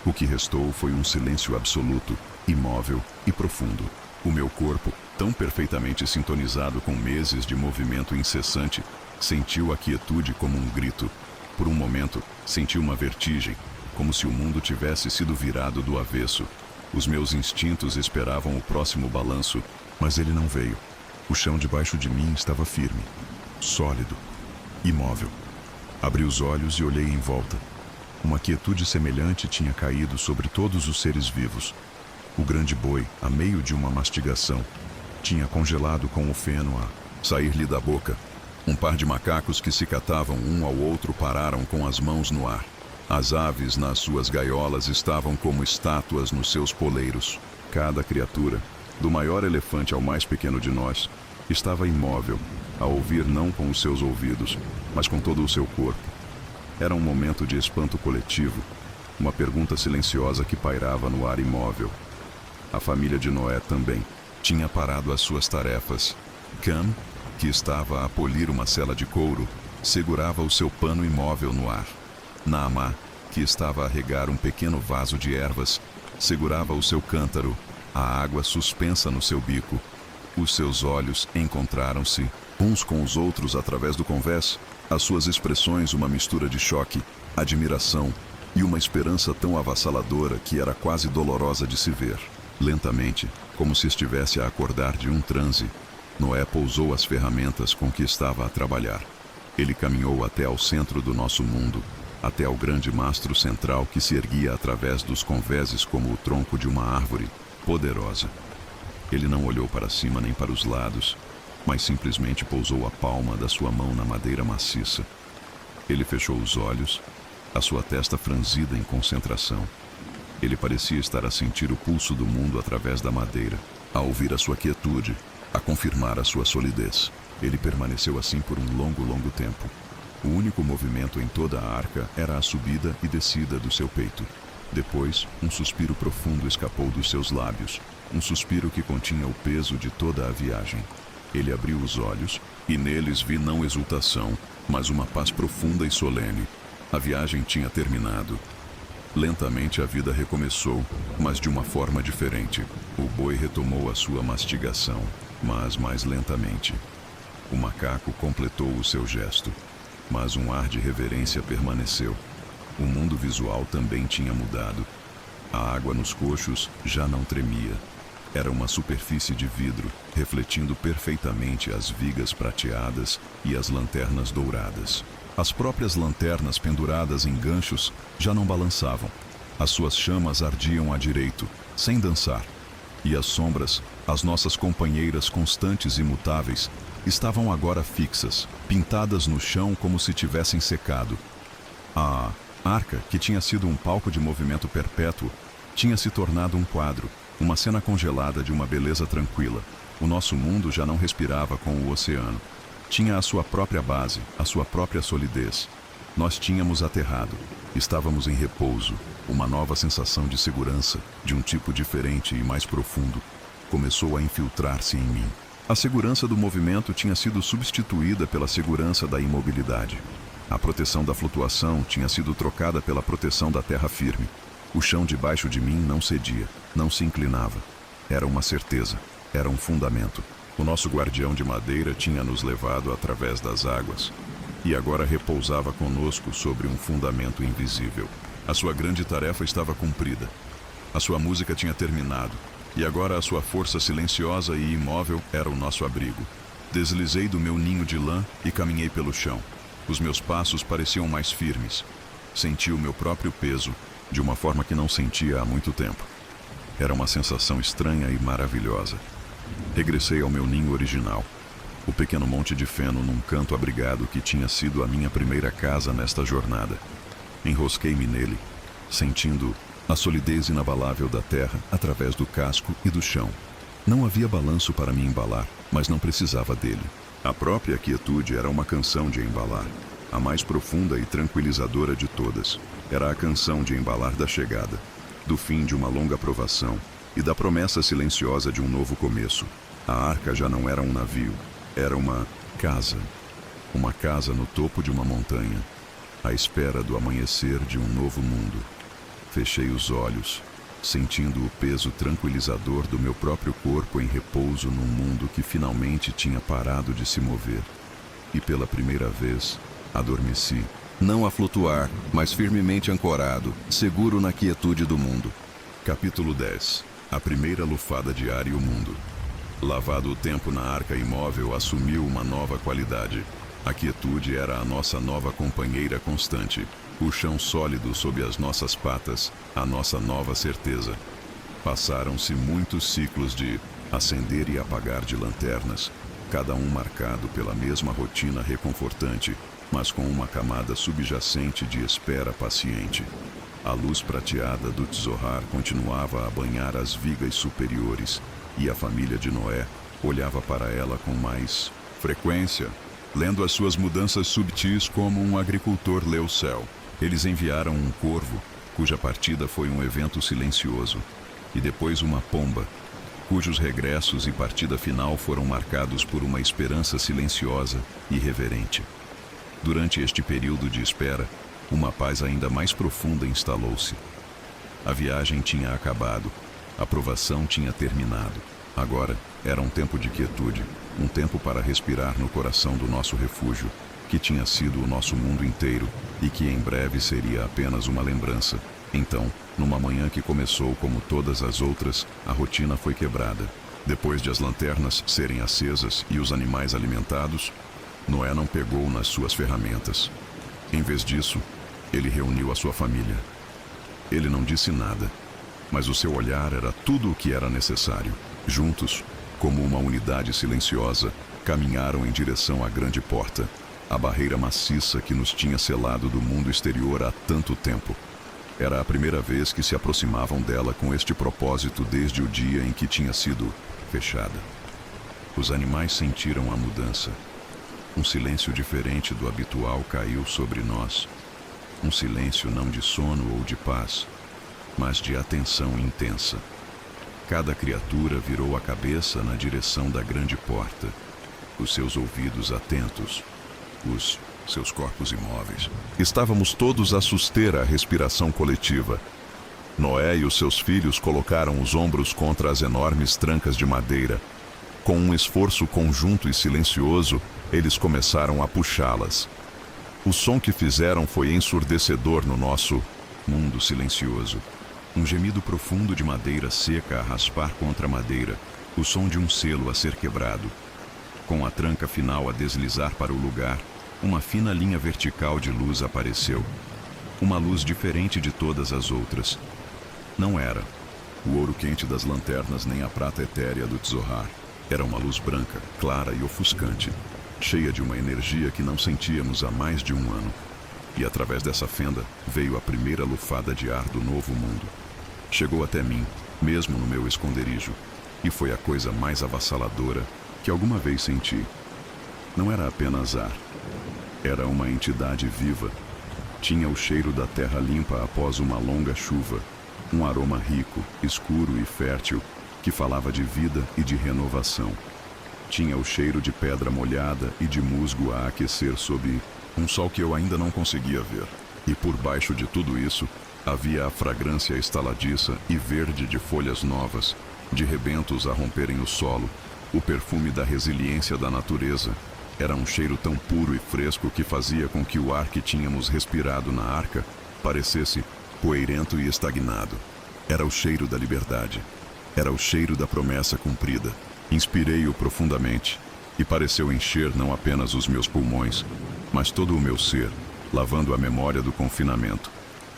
O que restou foi um silêncio absoluto, imóvel e profundo. O meu corpo, tão perfeitamente sintonizado com meses de movimento incessante, sentiu a quietude como um grito. Por um momento, senti uma vertigem, como se o mundo tivesse sido virado do avesso. Os meus instintos esperavam o próximo balanço, mas ele não veio. O chão debaixo de mim estava firme, sólido, imóvel. Abri os olhos e olhei em volta. Uma quietude semelhante tinha caído sobre todos os seres vivos. O grande boi, a meio de uma mastigação, tinha congelado com o feno a sair-lhe da boca. Um par de macacos que se catavam um ao outro pararam com as mãos no ar. As aves nas suas gaiolas estavam como estátuas nos seus poleiros. Cada criatura, do maior elefante ao mais pequeno de nós, estava imóvel, a ouvir não com os seus ouvidos, mas com todo o seu corpo. Era um momento de espanto coletivo, uma pergunta silenciosa que pairava no ar imóvel. A família de Noé também tinha parado as suas tarefas. Cam, que estava a polir uma sela de couro, segurava o seu pano imóvel no ar. Naamá, que estava a regar um pequeno vaso de ervas, segurava o seu cântaro, a água suspensa no seu bico. Os seus olhos encontraram-se uns com os outros através do convés, as suas expressões uma mistura de choque, admiração e uma esperança tão avassaladora que era quase dolorosa de se ver. Lentamente, como se estivesse a acordar de um transe, Noé pousou as ferramentas com que estava a trabalhar. Ele caminhou até ao centro do nosso mundo, até ao grande mastro central que se erguia através dos convéses como o tronco de uma árvore poderosa. Ele não olhou para cima nem para os lados, mas simplesmente pousou a palma da sua mão na madeira maciça. Ele fechou os olhos, a sua testa franzida em concentração. Ele parecia estar a sentir o pulso do mundo através da madeira, a ouvir a sua quietude, a confirmar a sua solidez. Ele permaneceu assim por um longo tempo. O único movimento em toda a arca era a subida e descida do seu peito. Depois, um suspiro profundo escapou dos seus lábios, um suspiro que continha o peso de toda a viagem. Ele abriu os olhos, e neles vi não exultação, mas uma paz profunda e solene. A viagem tinha terminado. Lentamente a vida recomeçou, mas de uma forma diferente. O boi retomou a sua mastigação, mas mais lentamente. O macaco completou o seu gesto, mas um ar de reverência permaneceu. O mundo visual também tinha mudado. A água nos coxos já não tremia. Era uma superfície de vidro, refletindo perfeitamente as vigas prateadas e as lanternas douradas. As próprias lanternas penduradas em ganchos já não balançavam. As suas chamas ardiam a direito, sem dançar. E as sombras, as nossas companheiras constantes e mutáveis, estavam agora fixas, pintadas no chão como se tivessem secado. A arca, que tinha sido um palco de movimento perpétuo, tinha se tornado um quadro, uma cena congelada de uma beleza tranquila. O nosso mundo já não respirava com o oceano. Tinha a sua própria base, a sua própria solidez. Nós tínhamos aterrado. Estávamos em repouso. Uma nova sensação de segurança, de um tipo diferente e mais profundo, começou a infiltrar-se em mim. A segurança do movimento tinha sido substituída pela segurança da imobilidade. A proteção da flutuação tinha sido trocada pela proteção da terra firme. O chão debaixo de mim não cedia, não se inclinava. Era uma certeza, era um fundamento. O nosso guardião de madeira tinha nos levado através das águas, e agora repousava conosco sobre um fundamento invisível. A sua grande tarefa estava cumprida. A sua música tinha terminado, e agora a sua força silenciosa e imóvel era o nosso abrigo. Deslizei do meu ninho de lã e caminhei pelo chão. Os meus passos pareciam mais firmes. Senti o meu próprio peso, de uma forma que não sentia há muito tempo. Era uma sensação estranha e maravilhosa. Regressei ao meu ninho original, o pequeno monte de feno num canto abrigado que tinha sido a minha primeira casa nesta jornada. Enrosquei-me nele, sentindo a solidez inabalável da terra através do casco e do chão. Não havia balanço para me embalar, mas não precisava dele. A própria quietude era uma canção de embalar, a mais profunda e tranquilizadora de todas. Era a canção de embalar da chegada, do fim de uma longa provação e da promessa silenciosa de um novo começo. A arca já não era um navio, era uma casa. Uma casa no topo de uma montanha, à espera do amanhecer de um novo mundo. Fechei os olhos, sentindo o peso tranquilizador do meu próprio corpo em repouso num mundo que finalmente tinha parado de se mover. E pela primeira vez, adormeci. Não a flutuar, mas firmemente ancorado, seguro na quietude do mundo. Capítulo 10. A primeira lufada de ar e o mundo. Lavado o tempo na arca imóvel assumiu uma nova qualidade. A quietude era a nossa nova companheira constante. O chão sólido sob as nossas patas, a nossa nova certeza. Passaram-se muitos ciclos de acender e apagar de lanternas, cada um marcado pela mesma rotina reconfortante, mas com uma camada subjacente de espera paciente. A luz prateada do Tzohar continuava a banhar as vigas superiores, e a família de Noé olhava para ela com mais frequência, lendo as suas mudanças subtis como um agricultor lê o céu. Eles enviaram um corvo, cuja partida foi um evento silencioso, e depois uma pomba, cujos regressos e partida final foram marcados por uma esperança silenciosa e reverente. Durante este período de espera, uma paz ainda mais profunda instalou-se. A viagem tinha acabado, a provação tinha terminado. Agora era um tempo de quietude, um tempo para respirar no coração do nosso refúgio, que tinha sido o nosso mundo inteiro e que em breve seria apenas uma lembrança. Então, numa manhã que começou como todas as outras, a rotina foi quebrada. Depois de as lanternas serem acesas e os animais alimentados, Noé não pegou nas suas ferramentas. Em vez disso, ele reuniu a sua família. Ele não disse nada, mas o seu olhar era tudo o que era necessário. Juntos, como uma unidade silenciosa, caminharam em direção à grande porta, a barreira maciça que nos tinha selado do mundo exterior há tanto tempo. Era a primeira vez que se aproximavam dela com este propósito desde o dia em que tinha sido fechada. Os animais sentiram a mudança. Um silêncio diferente do habitual caiu sobre nós. Um silêncio não de sono ou de paz, mas de atenção intensa. Cada criatura virou a cabeça na direção da grande porta, os seus ouvidos atentos, os seus corpos imóveis. Estávamos todos a suster a respiração coletiva. Noé e os seus filhos colocaram os ombros contra as enormes trancas de madeira. Com um esforço conjunto e silencioso, eles começaram a puxá-las. O som que fizeram foi ensurdecedor no nosso mundo silencioso. Um gemido profundo de madeira seca a raspar contra a madeira, o som de um selo a ser quebrado. Com a tranca final a deslizar para o lugar, uma fina linha vertical de luz apareceu. Uma luz diferente de todas as outras. Não era o ouro quente das lanternas nem a prata etérea do Tzohar. Era uma luz branca, clara e ofuscante, cheia de uma energia que não sentíamos há mais de um ano. E através dessa fenda veio a primeira lufada de ar do novo mundo. Chegou até mim, mesmo no meu esconderijo, e foi a coisa mais avassaladora que alguma vez senti. Não era apenas ar. Era uma entidade viva. Tinha o cheiro da terra limpa após uma longa chuva, um aroma rico, escuro e fértil, que falava de vida e de renovação. Tinha o cheiro de pedra molhada e de musgo a aquecer sob um sol que eu ainda não conseguia ver. E por baixo de tudo isso, havia a fragrância estaladiça e verde de folhas novas, de rebentos a romperem o solo, o perfume da resiliência da natureza. Era um cheiro tão puro e fresco que fazia com que o ar que tínhamos respirado na arca parecesse poeirento e estagnado. Era o cheiro da liberdade. Era o cheiro da promessa cumprida. Inspirei-o profundamente, e pareceu encher não apenas os meus pulmões, mas todo o meu ser, lavando a memória do confinamento.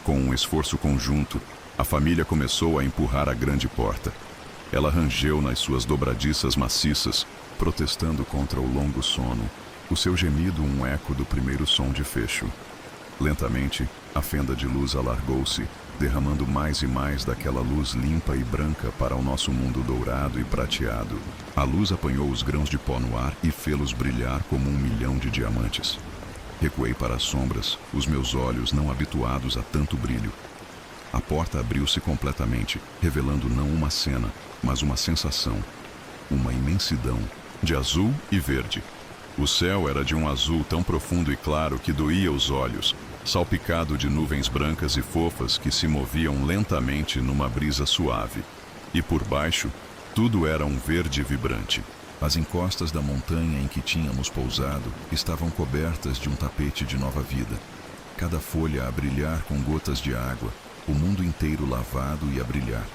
Com um esforço conjunto, a família começou a empurrar a grande porta. Ela rangeu nas suas dobradiças maciças, protestando contra o longo sono, o seu gemido um eco do primeiro som de fecho. Lentamente, a fenda de luz alargou-se, derramando mais e mais daquela luz limpa e branca para o nosso mundo dourado e prateado. A luz apanhou os grãos de pó no ar e fê-los brilhar como 1.000.000 de diamantes. Recuei para as sombras, os meus olhos não habituados a tanto brilho. A porta abriu-se completamente, revelando não uma cena, mas uma sensação. Uma imensidão, de azul e verde. O céu era de um azul tão profundo e claro que doía os olhos, salpicado de nuvens brancas e fofas que se moviam lentamente numa brisa suave. E por baixo, tudo era um verde vibrante. As encostas da montanha em que tínhamos pousado estavam cobertas de um tapete de nova vida. Cada folha a brilhar com gotas de água, o mundo inteiro lavado e a brilhar.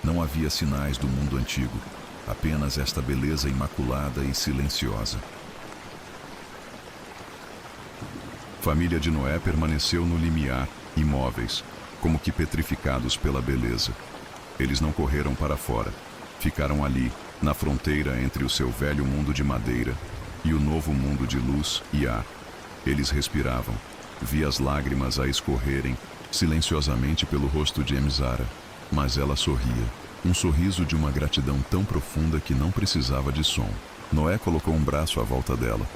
Não havia sinais do mundo antigo, apenas esta beleza imaculada e silenciosa. Família de Noé permaneceu no limiar, imóveis, como que petrificados pela beleza. Eles não correram para fora, ficaram ali, na fronteira entre o seu velho mundo de madeira e o novo mundo de luz e ar. Eles respiravam, vi as lágrimas a escorrerem silenciosamente pelo rosto de Emzara, mas ela sorria, um sorriso de uma gratidão tão profunda que não precisava de som. Noé colocou um braço à volta dela,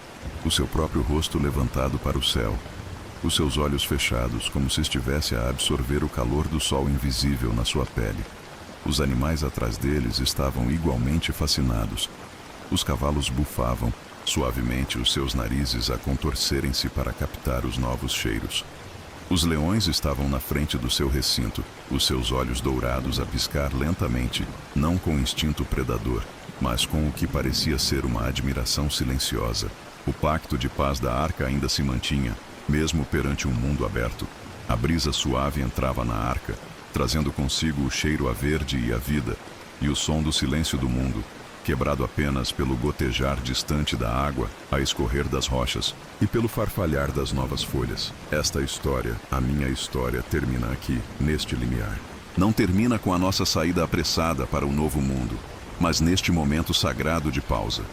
o seu próprio rosto levantado para o céu, os seus olhos fechados como se estivesse a absorver o calor do sol invisível na sua pele. Os animais atrás deles estavam igualmente fascinados. Os cavalos bufavam, suavemente os seus narizes a contorcerem-se para captar os novos cheiros. Os leões estavam na frente do seu recinto, os seus olhos dourados a piscar lentamente, não com instinto predador, mas com o que parecia ser uma admiração silenciosa. O pacto de paz da arca ainda se mantinha, mesmo perante um mundo aberto. A brisa suave entrava na arca, trazendo consigo o cheiro a verde e a vida, e o som do silêncio do mundo, quebrado apenas pelo gotejar distante da água a escorrer das rochas e pelo farfalhar das novas folhas. Esta história, a minha história, termina aqui, neste limiar. Não termina com a nossa saída apressada para o novo mundo, mas neste momento sagrado de pausa.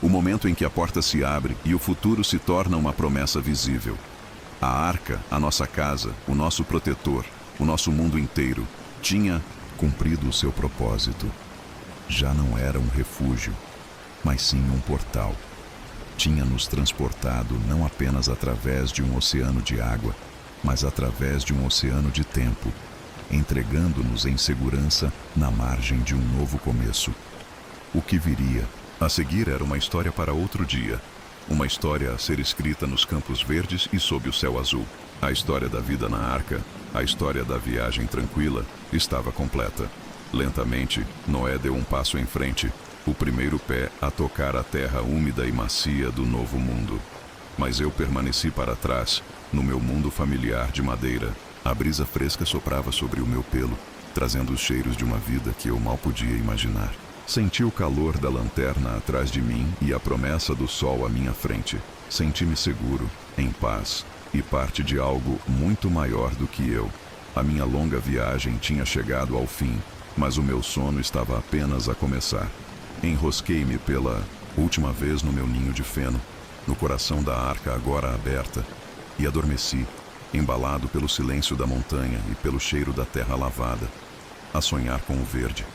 O momento em que a porta se abre e o futuro se torna uma promessa visível. A arca, a nossa casa, o nosso protetor, o nosso mundo inteiro, tinha cumprido o seu propósito. Já não era um refúgio, mas sim um portal. Tinha nos transportado não apenas através de um oceano de água, mas através de um oceano de tempo, entregando-nos em segurança na margem de um novo começo. O que viria a seguir era uma história para outro dia, uma história a ser escrita nos campos verdes e sob o céu azul. A história da vida na arca, a história da viagem tranquila, estava completa. Lentamente, Noé deu um passo em frente, o primeiro pé a tocar a terra úmida e macia do novo mundo. Mas eu permaneci para trás, no meu mundo familiar de madeira. A brisa fresca soprava sobre o meu pelo, trazendo os cheiros de uma vida que eu mal podia imaginar. Senti o calor da lanterna atrás de mim e a promessa do sol à minha frente. Senti-me seguro, em paz, e parte de algo muito maior do que eu. A minha longa viagem tinha chegado ao fim, mas o meu sono estava apenas a começar. Enrosquei-me pela última vez no meu ninho de feno, no coração da arca agora aberta, e adormeci, embalado pelo silêncio da montanha e pelo cheiro da terra lavada, a sonhar com o verde.